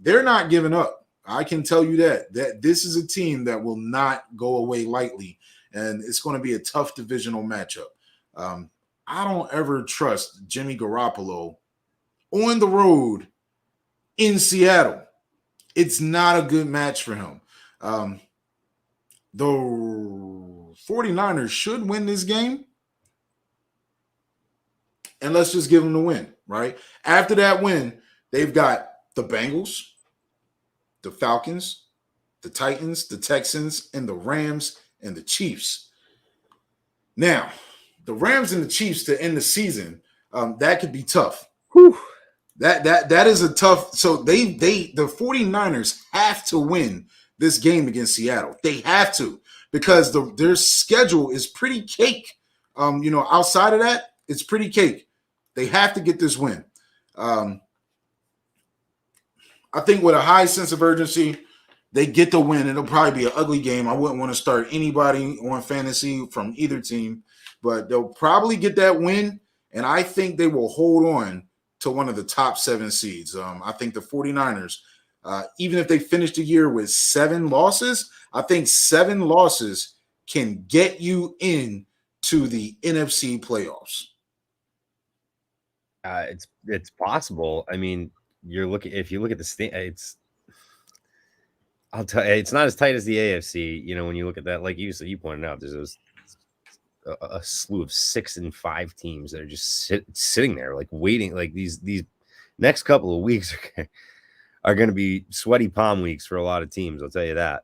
They're not giving up. I can tell you that this is a team that will not go away lightly, and it's going to be a tough divisional matchup. I don't ever trust Jimmy Garoppolo on the road in Seattle. It's not a good match for him. The 49ers should win this game. And let's just give them the win, right? After that win, they've got the Bengals, the Falcons, the Titans, the Texans, and the Rams and the Chiefs. Now, the Rams and the Chiefs to end the season, that could be tough. Whew. That is a tough. So the 49ers have to win this game against Seattle. They have to, because their schedule is pretty cake. Outside of that, it's pretty cake. They have to get this win. I think with a high sense of urgency, they get the win. It'll probably be an ugly game. I wouldn't want to start anybody on fantasy from either team, but they'll probably get that win, and I think they will hold on to one of the top 7 seeds. I think the 49ers, even if they finish the year with 7 losses, I think 7 losses can get you into the NFC playoffs. It's possible. I mean, if you look at the I'll tell you, it's not as tight as the AFC. When you look at that, like you pointed out, there's a slew of 6 and 5 teams that are just sitting there, like waiting. Like these next couple of weeks are going to be sweaty palm weeks for a lot of teams. I'll tell you that.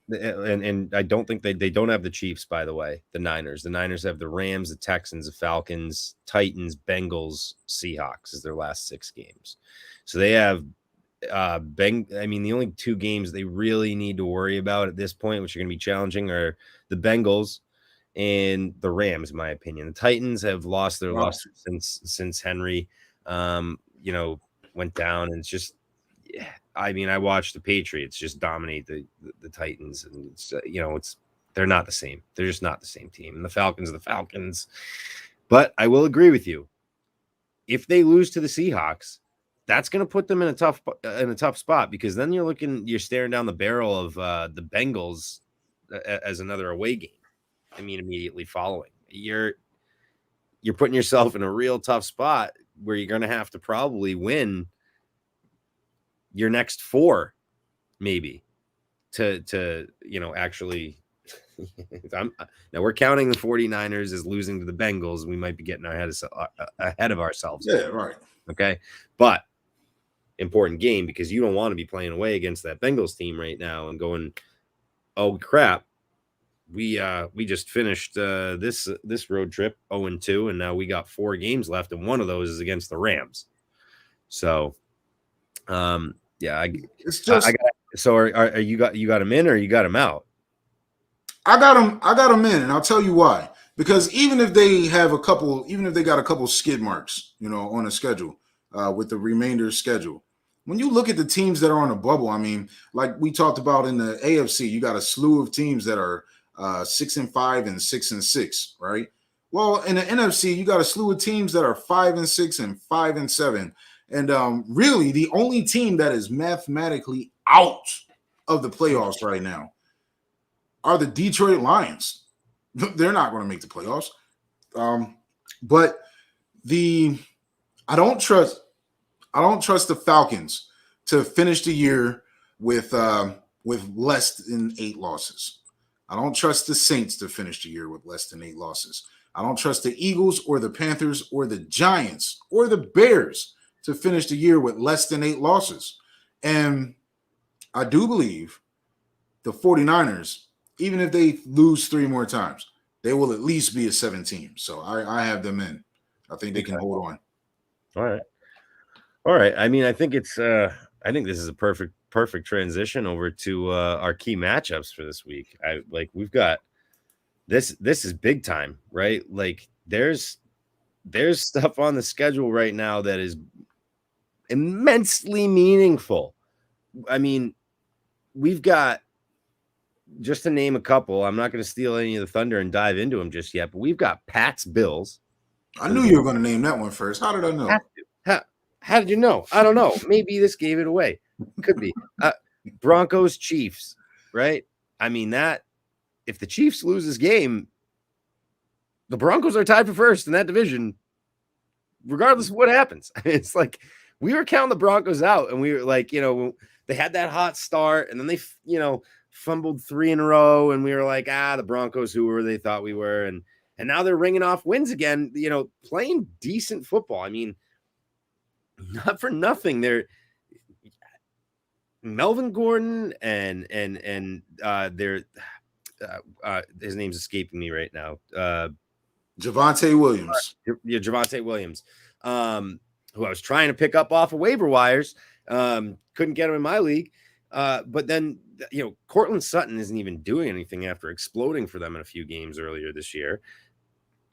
And I don't think they don't have the Chiefs, by the way. The Niners have the Rams, the Texans, the Falcons, Titans, Bengals, Seahawks as their last 6 games. So they have I mean, the only 2 games they really need to worry about at this point, which are going to be challenging, are the Bengals and the Rams, in my opinion. The Titans have lost their luster since Henry went down, and it's just, I mean, I watched the Patriots just dominate the Titans, and it's they're not the same. They're just not the same team. And the Falcons are the Falcons. But I will agree with you. If they lose to the Seahawks, that's going to put them in a tough spot, because then you're staring down the barrel of the Bengals as another away game. I mean, immediately following, you're putting yourself in a real tough spot where you're going to have to probably win your next 4, maybe, to actually. Now we're counting the 49ers as losing to the Bengals. We might be getting ahead of ourselves. Yeah, right. Okay, but important game, because you don't want to be playing away against that Bengals team right now and going, oh crap, we just finished this road trip 0-2, and now we got 4 games left, and one of those is against the Rams. So, it's just. So are you got him in, or you got him out? I got them in, and I'll tell you why. Because even if they got a couple skid marks, on the schedule, with the remainder schedule, when you look at the teams that are on the bubble, I mean, like we talked about in the AFC, you got a slew of teams that are 6-5 and 6-6, right? Well, in the NFC, you got a slew of teams that are 5-6 and 5-7, and really the only team that is mathematically out of the playoffs right now are the Detroit Lions. They're not going to make the playoffs. But I don't trust the Falcons to finish the year with less than 8 losses. I don't trust the Saints to finish the year with less than 8 losses. I don't trust the Eagles or the Panthers or the Giants or the Bears to finish the year with less than 8 losses. And I do believe the 49ers, even if they lose 3 more times, they will at least be a 7 team. So I have them in. I think they can hold on. All right. I mean, I think this is a perfect transition over to our key matchups for this week. We've got this is big time, right? Like there's stuff on the schedule right now that is immensely meaningful. I mean, we've got, just to name a couple, I'm not going to steal any of the thunder and dive into them just yet, but we've got Pats Bills. I knew you were going to name that one first. How did I know? How did you know? I don't know. Maybe this gave it away. Could be. Broncos Chiefs, right? I mean, if the Chiefs lose this game, the Broncos are tied for first in that division, regardless of what happens. It's like we were counting the Broncos out, and we were like, they had that hot start, and then they, fumbled 3 in a row, and we were like, the Broncos, who were they thought we were, and now they're ringing off wins again, playing decent football. I mean, not for nothing, they're Melvin Gordon and they're his name's escaping me right now. Javonte Williams. Yeah, Javonte Williams, who I was trying to pick up off of waiver wires. Couldn't get him in my league. But then, Cortland Sutton isn't even doing anything after exploding for them in a few games earlier this year.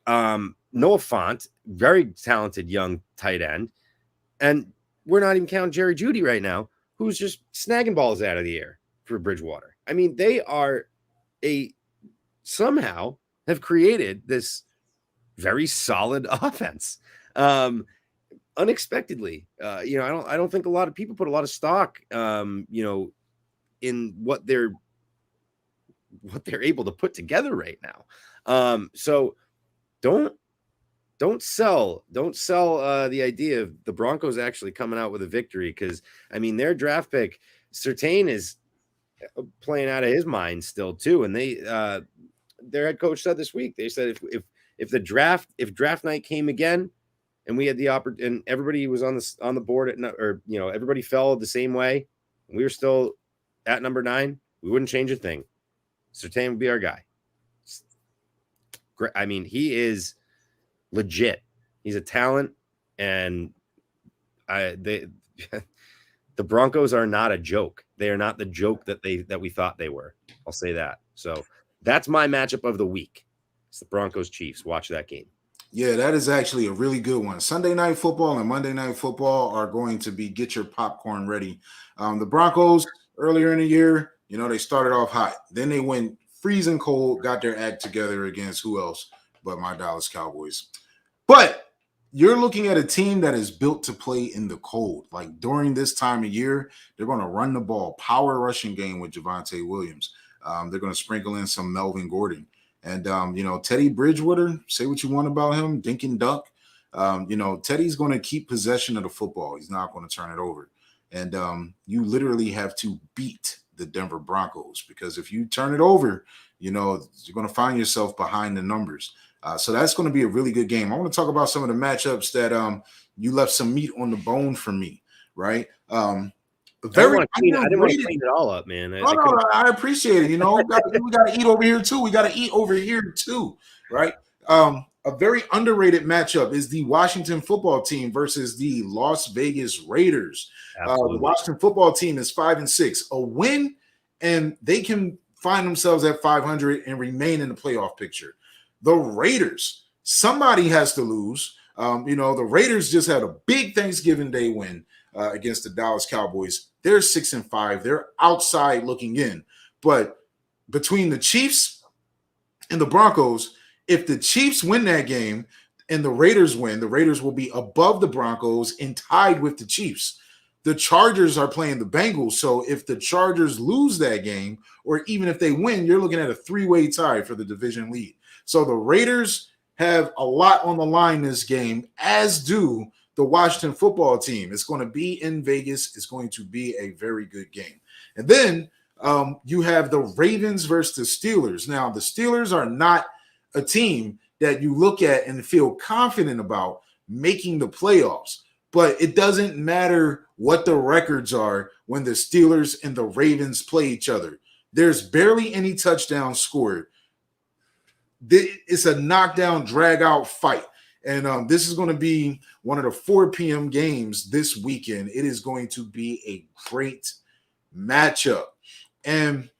Noah Fant, very talented young tight end. And we're not even counting Jerry Jeudy right now, who's just snagging balls out of the air for Bridgewater. I mean, they are somehow have created this very solid offense. Unexpectedly, I don't think a lot of people put a lot of stock, in what they're able to put together right now. So don't sell the idea of the Broncos actually coming out with a victory, because I mean their draft pick Surtain is playing out of his mind still too, and their head coach said this week, they said if draft night came again and we had the opportunity and everybody was on the board everybody fell the same way and we were still at number 9, we wouldn't change a thing. Surtain would be our guy. I mean, he is legit. He's a talent, and the Broncos are not a joke. They are not the joke that we thought they were. I'll say that. So that's my matchup of the week. It's the Broncos Chiefs. Watch that game. Yeah, that is actually a really good one. Sunday Night Football and Monday Night Football are going to be get your popcorn ready. The Broncos earlier in the year, they started off hot. Then they went freezing cold, got their act together against who else but my Dallas Cowboys. But you're looking at a team that is built to play in the cold. Like during this time of year, they're going to run the ball, power rushing game with Javonte Williams. They're going to sprinkle in some Melvin Gordon. And, Teddy Bridgewater, say what you want about him, dink and dunk. Teddy's going to keep possession of the football. He's not going to turn it over. And you literally have to beat the Denver Broncos, because if you turn it over, you're going to find yourself behind the numbers. So that's going to be a really good game. I want to talk about some of the matchups that you left some meat on the bone for me, right? I didn't want to clean it all up, man. I appreciate it. We got to eat over here too. Right? A very underrated matchup is the Washington football team versus the Las Vegas Raiders. The Washington football team is 5-6. A win, and they can find themselves at 500 and remain in the playoff picture. The Raiders, somebody has to lose. The Raiders just had a big Thanksgiving Day win against the Dallas Cowboys. They're 6-5. They're outside looking in. But between the Chiefs and the Broncos, if the Chiefs win that game and the Raiders win, the Raiders will be above the Broncos and tied with the Chiefs. The Chargers are playing the Bengals. So if the Chargers lose that game, or even if they win, you're looking at a three-way tie for the division lead. So the Raiders have a lot on the line this game, as do the Washington football team. It's going to be in Vegas. It's going to be a very good game. And then you have the Ravens versus the Steelers. Now, the Steelers are not a team that you look at and feel confident about making the playoffs. But it doesn't matter what the records are when the Steelers and the Ravens play each other. There's barely any touchdowns scored. It's a knockdown, drag-out fight. And this is going to be one of the 4 p.m. games this weekend. It is going to be a great matchup. And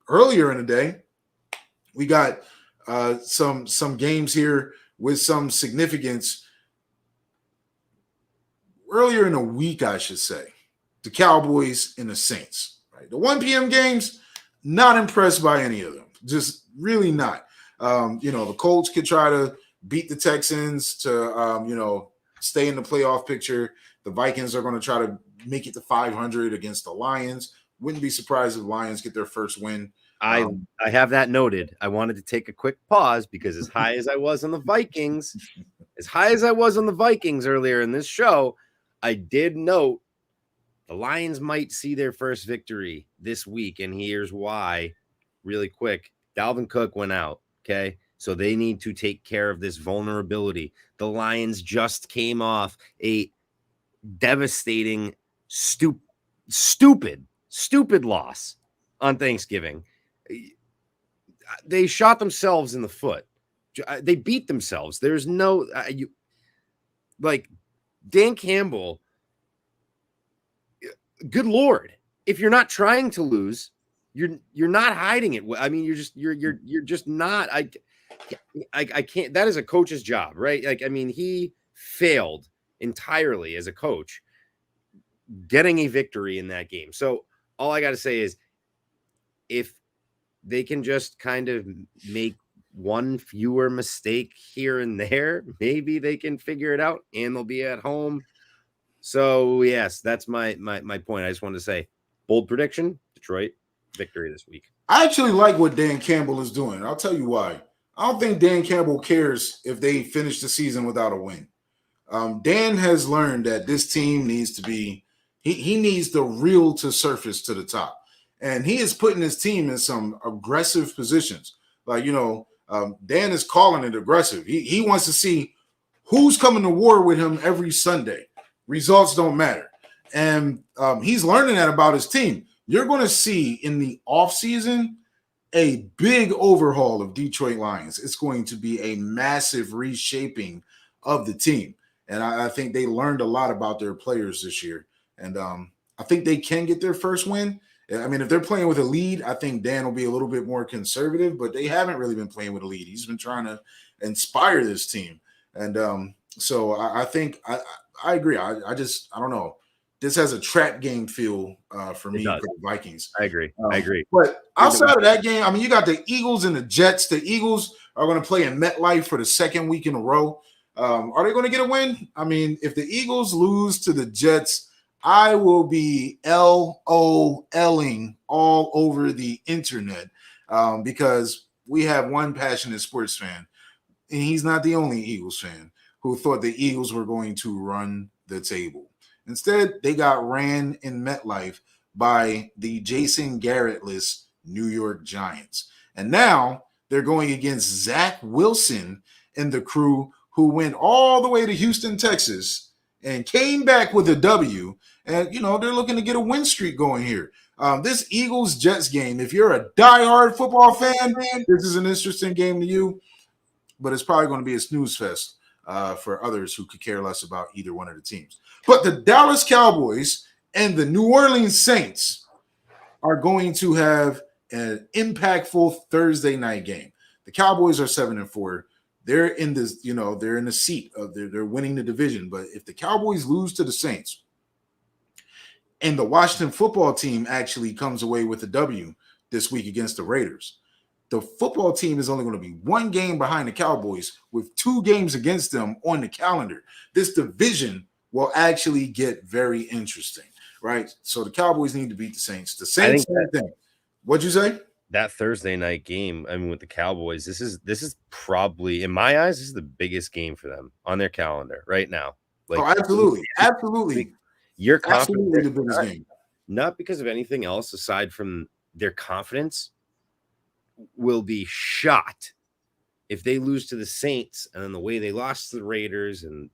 earlier in the day, we got some games here with some significance. Earlier in the week, I should say, the Cowboys and the Saints. Right? The 1 p.m. games, not impressed by any of them. Just really not. The Colts could try to beat the Texans to, stay in the playoff picture. The Vikings are going to try to make it to 500 against the Lions. Wouldn't be surprised if the Lions get their first win. I have that noted. I wanted to take a quick pause because as high as I was on the Vikings earlier in this show, I did note the Lions might see their first victory this week, and here's why. Really quick, Dalvin Cook went out, okay? So they need to take care of this vulnerability. The Lions just came off a devastating, stupid loss on Thanksgiving. They shot themselves in the foot. They beat themselves. There's no Dan Campbell. Good Lord, if you're not trying to lose, you're not hiding it. I mean, you're just not. I can't. That is a coach's job, right? He failed entirely as a coach getting a victory in that game. So all I got to say is, if they can just kind of make one fewer mistake here and there, maybe they can figure it out and they'll be at home. So yes, that's my point. I just wanted to say, bold prediction, Detroit victory this week. I actually like what Dan Campbell is doing. I'll tell you why. I don't think Dan Campbell cares if they finish the season without a win. Dan has learned that this team needs to be, he needs the real to surface to the top. And he is putting his team in some aggressive positions. Dan is calling it aggressive. He wants to see who's coming to war with him every Sunday. Results don't matter. And he's learning that about his team. You're going to see in the offseason a big overhaul of Detroit Lions. It's going to be a massive reshaping of the team. And I think they learned a lot about their players this year. And I think they can get their first win. I mean, if they're playing with a lead, I think Dan will be a little bit more conservative, but they haven't really been playing with a lead. He's been trying to inspire this team. And so I think I agree. I don't know. This has a trap game feel for me for the Vikings. I agree. I agree. But outside of that game, I mean, you got the Eagles and the Jets. The Eagles are going to play in MetLife for the second week in a row. Are they going to get a win? I mean, if the Eagles lose to the Jets, I will be LOLing all over the internet because we have one passionate sports fan, and he's not the only Eagles fan who thought the Eagles were going to run the table. Instead, they got ran in MetLife by the Jason Garrett-less New York Giants. And now they're going against Zach Wilson and the crew who went all the way to Houston, Texas, and came back with a W. And, you know, they're looking to get a win streak going here. This Eagles-Jets game, if you're a diehard football fan, this is an interesting game to you, but it's probably going to be a snooze fest for others who could care less about either one of the teams. But the Dallas Cowboys and the New Orleans Saints are going to have an impactful Thursday night game. The Cowboys are 7-4. They're in this, they're in the seat of they're winning the division. But if the Cowboys lose to the Saints and the Washington football team actually comes away with a W this week against the Raiders, the football team is only going to be one game behind the Cowboys with 2 games against them on the calendar. This division will actually get very interesting, right? So the Cowboys need to beat the Saints. The Saints, same thing. What'd you say? That Thursday night game, I mean, with the Cowboys, this is probably, in my eyes, this is the biggest game for them on their calendar right now. Like, absolutely. You're confident. Absolutely the biggest game. Not because of anything else aside from their confidence. Will be shot if they lose to the Saints, and then the way they lost to the Raiders, and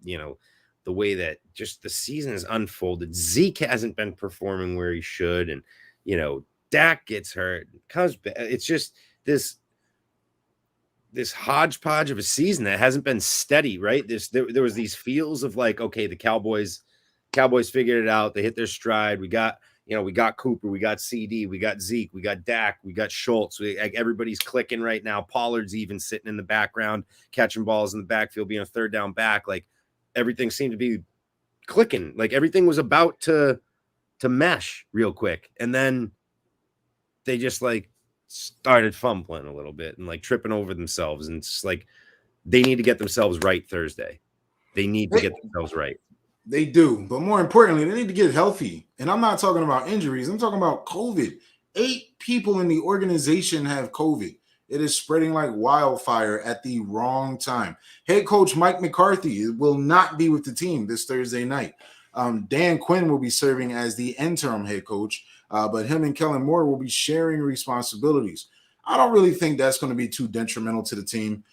the way that just the season has unfolded. Zeke hasn't been performing where he should, and Dak gets hurt, comes back. It's just this hodgepodge of a season that hasn't been steady, right? There was these feels of like, okay, the Cowboys figured it out. They hit their stride. We got Cooper, we got CD, we got Zeke, we got Dak, we got Schultz. Everybody's clicking right now. Pollard's even sitting in the background, catching balls in the backfield, being a third down back. Like everything seemed to be clicking. Like everything was about to mesh real quick. And then they just like started fumbling a little bit and like tripping over themselves. And it's like they need to get themselves right Thursday. They need to get themselves right. They do, but more importantly, they need to get healthy. And I'm not talking about injuries. I'm talking about COVID. 8 people in the organization have COVID. It is spreading like wildfire at the wrong time. Head coach Mike McCarthy will not be with the team this Thursday night. Dan Quinn will be serving as the interim head coach, but him and Kellen Moore will be sharing responsibilities. I don't really think that's going to be too detrimental to the team.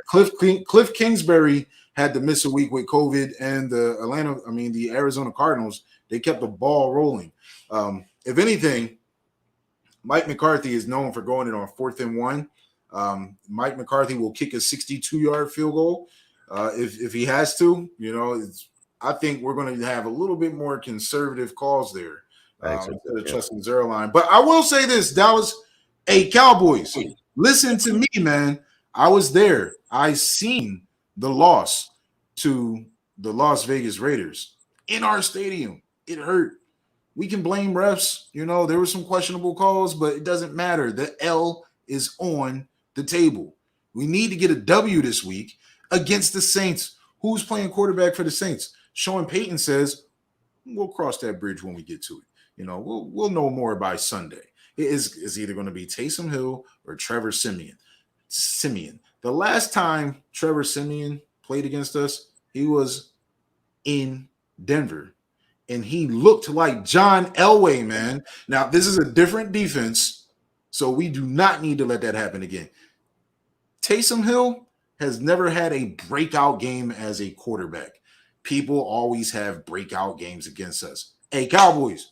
Cliff Kingsbury had to miss a week with COVID, and the Arizona Cardinals, they kept the ball rolling. If anything, Mike McCarthy is known for going in on 4th and 1. Mike McCarthy will kick a 62-yard field goal if he has to. I think we're going to have a little bit more conservative calls there instead of trusting zero line. But I will say this, Dallas, Cowboys, listen to me, man. I was there. I seen the loss to the Las Vegas Raiders in our stadium. It hurt. We can blame refs. There were some questionable calls, but it doesn't matter. The L is on the table. We need to get a W this week against the Saints. Who's playing quarterback for the Saints? Sean Payton says, we'll cross that bridge when we get to it. We'll know more by Sunday. It is either going to be Taysom Hill or Trevor Siemian. The last time Trevor Siemian played against us, he was in Denver, and he looked like John Elway, man. Now, this is a different defense, so we do not need to let that happen again. Taysom Hill has never had a breakout game as a quarterback. People always have breakout games against us. Cowboys,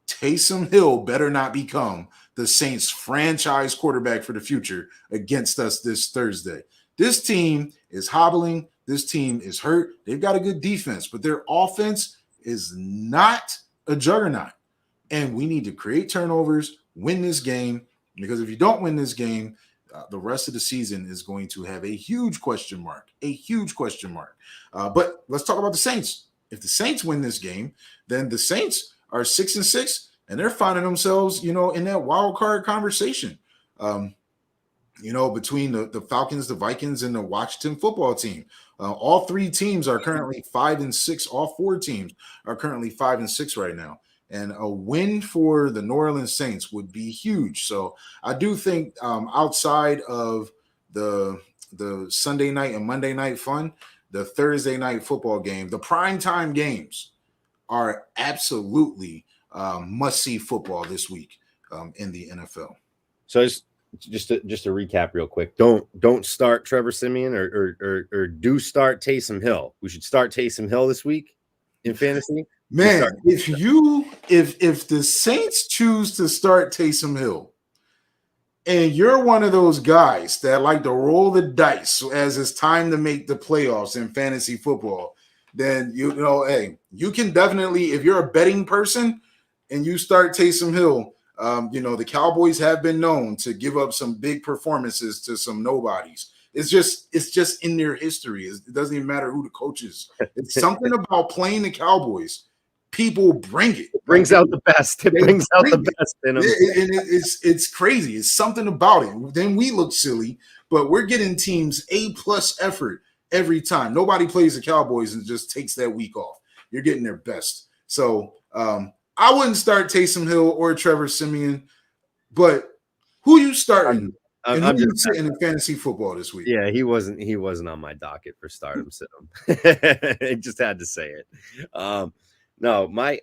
Taysom Hill better not become the Saints franchise quarterback for the future against us this Thursday. This team is hobbling. This team is hurt. They've got a good defense, but their offense is not a juggernaut. And we need to create turnovers, win this game, because if you don't win this game, the rest of the season is going to have a huge question mark, but let's talk about the Saints. If the Saints win this game, then the Saints are 6-6, and they're finding themselves, in that wild card conversation, between the Falcons, the Vikings, and the Washington football team. All three teams are currently 5-6. All four teams are currently 5-6 right now. And a win for the New Orleans Saints would be huge. So I do think outside of the Sunday night and Monday night fun, the Thursday night football game, the primetime games are absolutely must-see football this week in the NFL. So just to recap real quick, don't start Trevor Siemian or do start Taysom Hill. We should start Taysom Hill this week in fantasy. Man, if the Saints choose to start Taysom Hill, and you're one of those guys that like to roll the dice as it's time to make the playoffs in fantasy football, then you can definitely, if you're a betting person and you start Taysom Hill, the Cowboys have been known to give up some big performances to some nobodies. It's just in their history. It doesn't even matter who the coach is. It's something about playing the Cowboys. People bring it. It brings out the best. It brings out the best in them. It's crazy. It's something about it. Then we look silly, but we're getting teams A+ effort every time. Nobody plays the Cowboys and just takes that week off. You're getting their best. So I wouldn't start Taysom Hill or Trevor Siemian, but who you starting? And who you sitting in fantasy football this week? Yeah, he wasn't on my docket for stardom. I just had to say it. No, my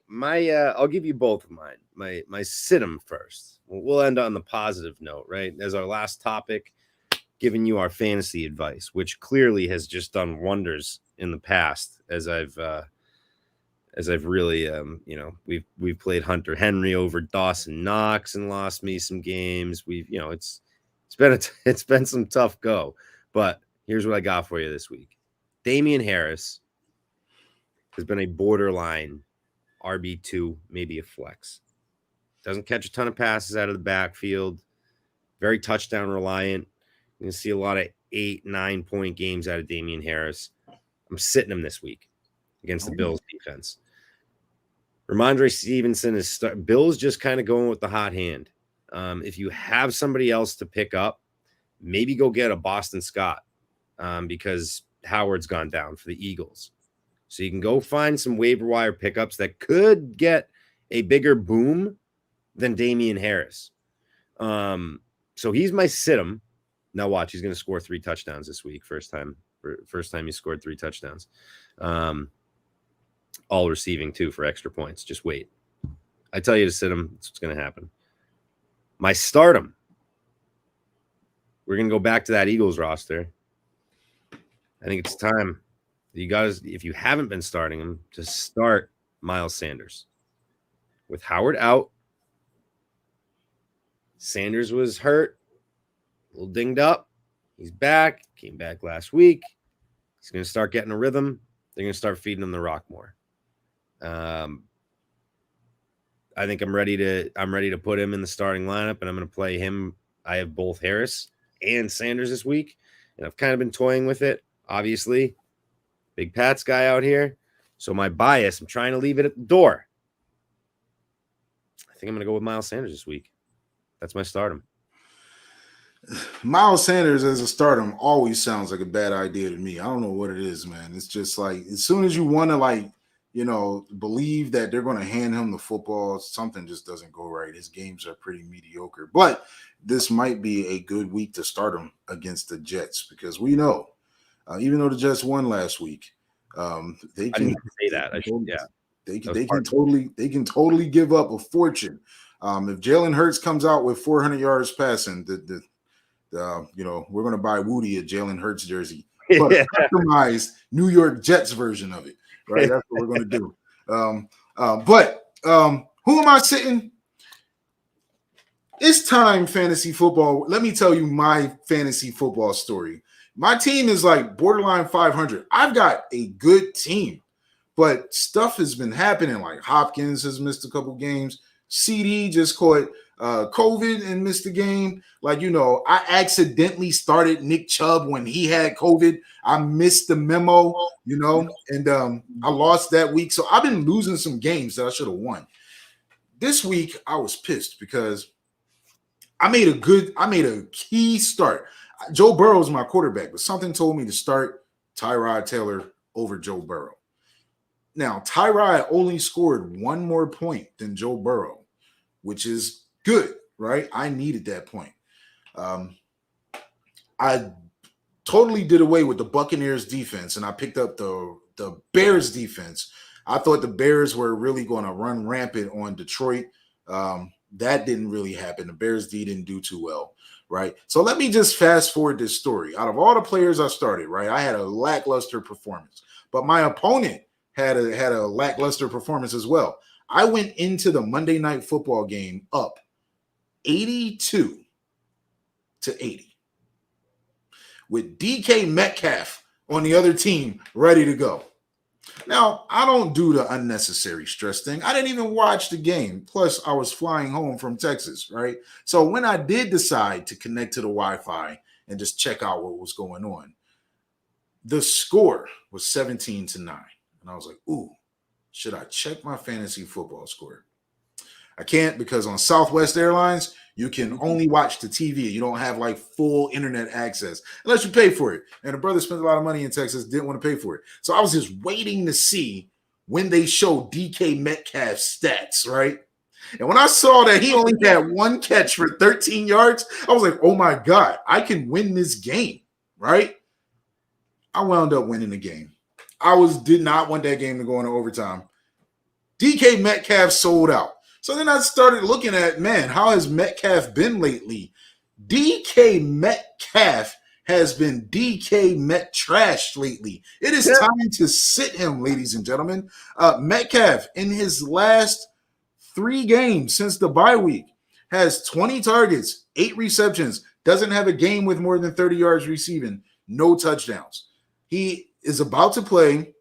I'll give you both of mine. My sit 'em first. We'll end on the positive note, right? As our last topic, giving you our fantasy advice, which clearly has just done wonders in the past. As I've really, we've played Hunter Henry over Dawson Knox and lost me some games. It's been some tough go, but here's what I got for you this week. Damian Harris has been a borderline RB2, maybe a flex. Doesn't catch a ton of passes out of the backfield. Very touchdown reliant. You can see a lot of 8-9 point games out of Damian Harris. I'm sitting him this week against the Bills defense. Ramondre Stevenson is Bills just kind of going with the hot hand. If you have somebody else to pick up, maybe go get a Boston Scott because Howard's gone down for the Eagles. So you can go find some waiver wire pickups that could get a bigger boom than Damian Harris. So he's my sit-em. Now watch, he's going to score 3 touchdowns this week. First time he scored 3 touchdowns. All receiving too for extra points. Just wait. I tell you to sit him. That's what's going to happen. My stardom. We're going to go back to that Eagles roster. I think it's time. You guys, if you haven't been starting him, to start Miles Sanders. With Howard out, Sanders was hurt, a little dinged up. He's back, came back last week. He's going to start getting a rhythm. They're going to start feeding him the rock more. I think I'm ready to put him in the starting lineup, and I'm going to play him. I have both Harris and Sanders this week, and I've kind of been toying with it, obviously. Big Pat's guy out here. So my bias, I'm trying to leave it at the door. I think I'm going to go with Miles Sanders this week. That's my stardom. Miles Sanders as a stardom always sounds like a bad idea to me. I don't know what it is, man. It's just like as soon as you want to believe that they're going to hand him the football, something just doesn't go right. His games are pretty mediocre. But this might be a good week to start him against the Jets because we know, even though the Jets won last week, they can say that. They can totally give up a fortune. If Jalen Hurts comes out with 400 yards passing, we're going to buy Woody a Jalen Hurts jersey, but a customized New York Jets version of it, right? That's what we're going to do. But who am I sitting? It's time, fantasy football. Let me tell you my fantasy football story. My team is like borderline 500. I've got a good team, but stuff has been happening. Like Hopkins has missed a couple games. CD just caught COVID and missed a game. Like, I accidentally started Nick Chubb when he had COVID. I missed the memo, and I lost that week. So I've been losing some games that I should have won. This week, I was pissed because I made a key start. Joe Burrow is my quarterback, but something told me to start Tyrod Taylor over Joe Burrow. Now, Tyrod only scored one more point than Joe Burrow, which is good, right? I needed that point. I totally did away with the Buccaneers defense, and I picked up the Bears defense. I thought the Bears were really going to run rampant on Detroit. That didn't really happen. The Bears D didn't do too well, right? So let me just fast forward this story. Out of all the players I started, right, I had a lackluster performance, but my opponent had a lackluster performance as well. I went into the Monday Night Football game up 82-80 with DK Metcalf on the other team ready to go. Now, I don't do the unnecessary stress thing. I didn't even watch the game. Plus, I was flying home from Texas, right? So when I did decide to connect to the Wi-Fi and just check out what was going on, the score was 17-9. And I was like, ooh, should I check my fantasy football score? I can't, because on Southwest Airlines, you can only watch the TV. You don't have like full internet access unless you pay for it. And the brother spent a lot of money in Texas, didn't want to pay for it. So I was just waiting to see when they show DK Metcalf's stats, right? And when I saw that he only had one catch for 13 yards, I was like, oh my God, I can win this game, right? I wound up winning the game. Did not want that game to go into overtime. DK Metcalf sold out. So then I started looking at, man, how has Metcalf been lately? DK Metcalf has been DK Met trashed lately. It is time to sit him, ladies and gentlemen. Metcalf, in his last 3 games since the bye week, has 20 targets, 8 receptions, doesn't have a game with more than 30 yards receiving, no touchdowns. He is about to play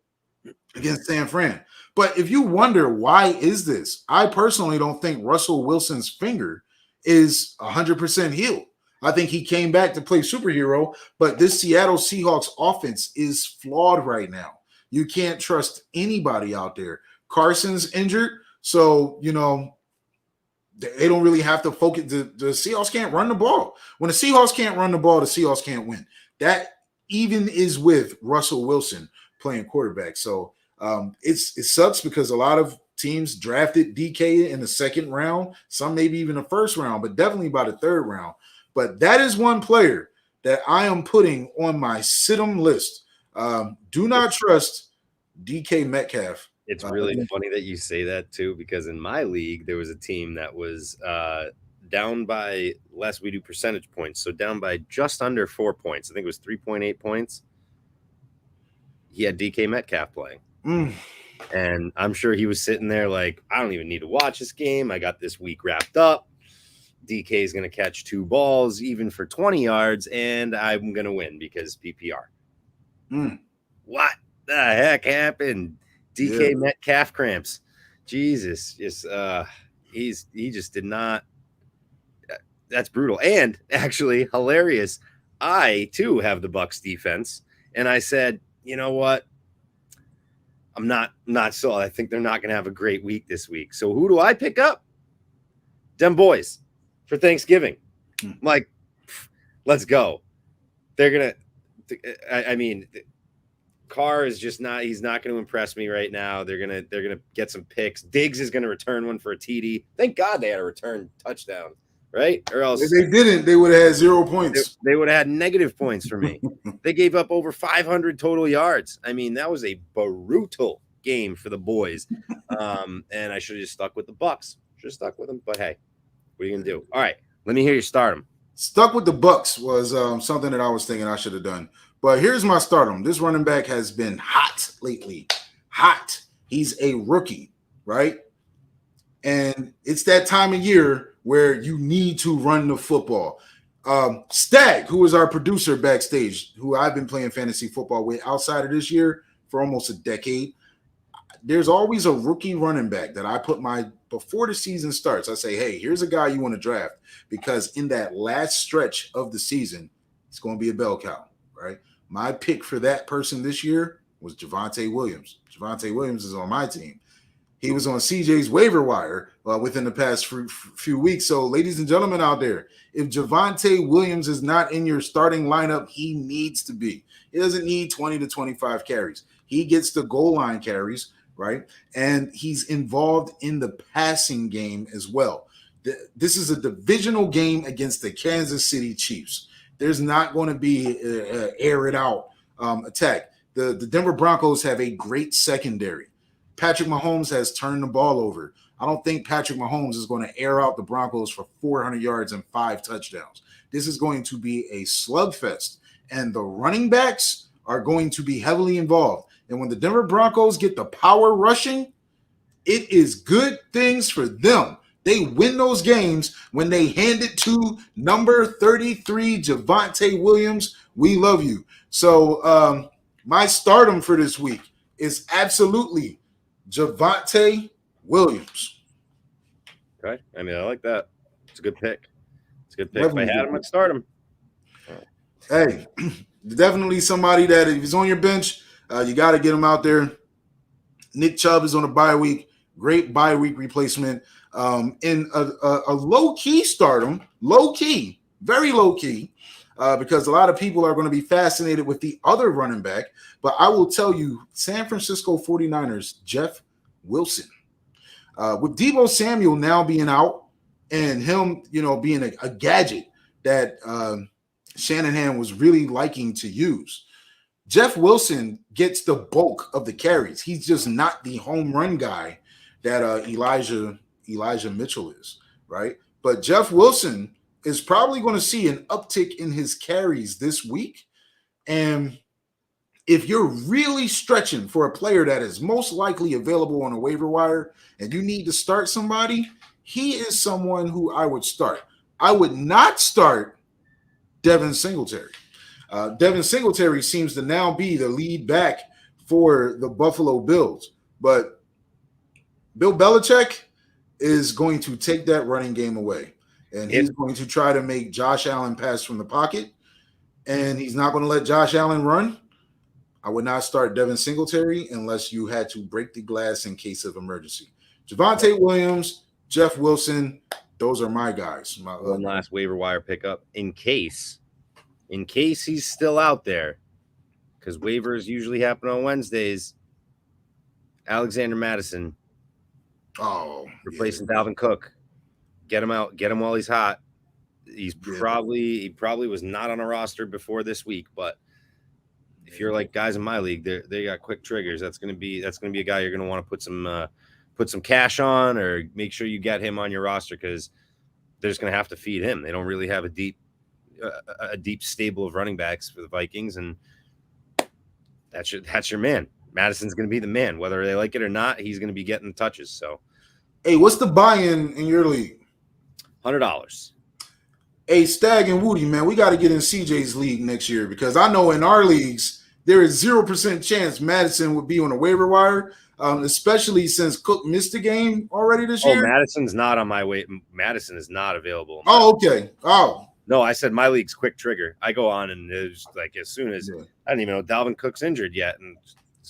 against San Fran. But if you wonder why is this, I personally don't think Russell Wilson's finger is 100% healed. I think he came back to play superhero, but this Seattle Seahawks offense is flawed right now. You can't trust anybody out there. Carson's injured, so, they don't really have to focus. The Seahawks can't run the ball. When the Seahawks can't run the ball, the Seahawks can't win. That even is with Russell Wilson playing quarterback. So, it sucks because a lot of teams drafted DK in the 2nd round, some maybe even the 1st round, but definitely by the 3rd round. But that is one player that I am putting on my sit-em list. Do not trust DK Metcalf. It's really funny that you say that too, because in my league there was a team that was down by less. We do percentage points, so down by just under 4 points. I think it was 3.8 points. He had DK Metcalf playing. And I'm sure he was sitting there like, I don't even need to watch this game. I got this week wrapped up. DK is going to catch 2 balls, even for 20 yards, and I'm going to win because PPR. What the heck happened? DK Metcalf cramps. Jesus. He just did not. That's brutal. And actually hilarious. I, too, have the Bucs defense. And I said, you know what? I'm not so. I think they're not going to have a great week this week. So who do I pick up? Them boys for Thanksgiving. I'm like, let's go. They're going to, I mean, Carr is just not, he's not going to impress me right now. They're going to get some picks. Diggs is going to return one for a TD. Thank God they had a return touchdown, right? Or else if they didn't, they would have had 0 points. They would have had negative points for me. They gave up over 500 total yards. I mean, that was a brutal game for the boys. And I should have just stuck with the Bucs. Should have stuck with them. But hey, what are you going to do? All right, let me hear you start them. Stuck with the Bucs was something that I was thinking I should have done. But here's my stardom. This running back has been hot lately. Hot. He's a rookie, right? And it's that time of year where you need to run the football. Stag, who is our producer backstage, who I've been playing fantasy football with outside of this year for almost a decade, there's always a rookie running back that I put before the season starts. I say, hey, here's a guy you want to draft, because in that last stretch of the season, it's going to be a bell cow, right? My pick for that person this year was Javonte Williams. Javonte Williams is on my team. He was on CJ's waiver wire within the past few weeks. So, ladies and gentlemen out there, if Javonte Williams is not in your starting lineup, he needs to be. He doesn't need 20 to 25 carries. He gets the goal line carries, right? And he's involved in the passing game as well. This is a divisional game against the Kansas City Chiefs. There's not going to be an air it out attack. The Denver Broncos have a great secondary. Patrick Mahomes has turned the ball over. I don't think Patrick Mahomes is going to air out the Broncos for 400 yards and 5 touchdowns. This is going to be a slugfest, and the running backs are going to be heavily involved. And when the Denver Broncos get the power rushing, it is good things for them. They win those games when they hand it to number 33, Javonte Williams. We love you. So my stardom for this week is absolutely Javonte Williams. Okay. I mean, I like that. It's a good pick. It's a good pick. Definitely. If I had him, I'd start him. Hey, definitely somebody that if he's on your bench, you got to get him out there. Nick Chubb is on a bye week. Great bye week replacement. In a low-key stardom, low-key, very low-key, because a lot of people are going to be fascinated with the other running back. But I will tell you, San Francisco 49ers, Jeff Wilson. With Deebo Samuel now being out and him, being a gadget that Shanahan was really liking to use, Jeff Wilson gets the bulk of the carries. He's just not the home run guy that Elijah Mitchell is, right? But Jeff Wilson is probably going to see an uptick in his carries this week. And if you're really stretching for a player that is most likely available on a waiver wire and you need to start somebody, he is someone who I would start. I would not start Devin Singletary. Devin Singletary seems to now be the lead back for the Buffalo Bills. But Bill Belichick is going to take that running game away. And he's going to try to make Josh Allen pass from the pocket. And he's not going to let Josh Allen run. I would not start Devin Singletary unless you had to break the glass in case of emergency. Javonte Williams, Jeff Wilson, those are my guys. One last waiver wire pickup in case he's still out there, because waivers usually happen on Wednesdays. Alexander Madison. Replacing Dalvin Cook. Get him out. Get him while he's hot. He probably was not on a roster before this week, but if you're like guys in my league, they got quick triggers. That's gonna be a guy you're gonna want to put some cash on, or make sure you get him on your roster, because they're just gonna have to feed him. They don't really have a deep stable of running backs for the Vikings, and that's your man. Madison's gonna be the man, whether they like it or not. He's gonna be getting the touches. So, hey, what's the buy-in in your league? $100. Hey, Stag and Woody, man, we got to get in CJ's league next year, because I know in our leagues there is 0% chance Madison would be on a waiver wire, especially since Cook missed the game already this year. Madison's not on my way. Madison is not available. Okay. No, I said my league's quick trigger. I go on, and it's like as soon as I don't even know Dalvin Cook's injured yet, and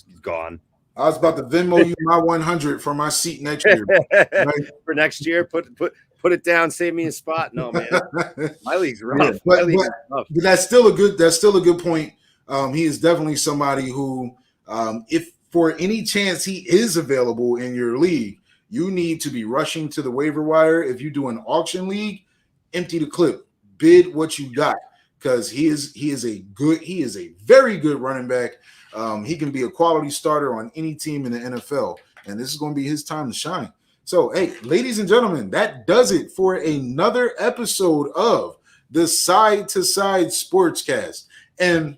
he's gone. I was about to Venmo you my 100 for my seat next year. Right? For next year, put it down, save me a spot. No, man, my league's rough. Yeah, but that's still a good point. He is definitely somebody who, if for any chance he is available in your league, you need to be rushing to the waiver wire. If you do an auction league, empty the clip, bid what you got, because he is a very good running back. He can be a quality starter on any team in the NFL, and this is going to be his time to shine. So, hey, ladies and gentlemen, that does it for another episode of the Side to Side Sportscast. And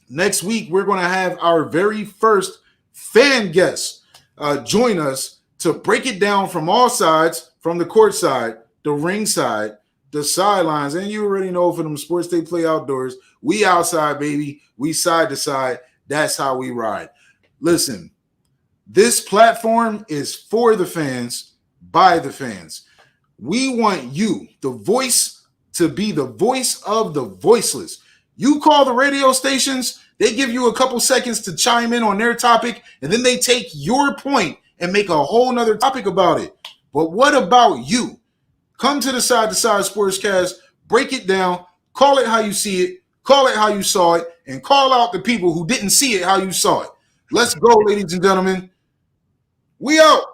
next week, we're going to have our very first fan guest join us to break it down from all sides, from the court side the ringside, the sidelines, and you already know for them sports they play outdoors, we outside, baby. We side to side. That's how we ride. Listen, this platform is for the fans, by the fans. We want you, the voice, to be the voice of the voiceless. You call the radio stations, they give you a couple seconds to chime in on their topic, and then they take your point and make a whole nother topic about it. But what about you? Come to the Side to Side Sportscast, break it down, call it how you see it, call it how you saw it, and call out the people who didn't see it how you saw it. Let's go, ladies and gentlemen. We out.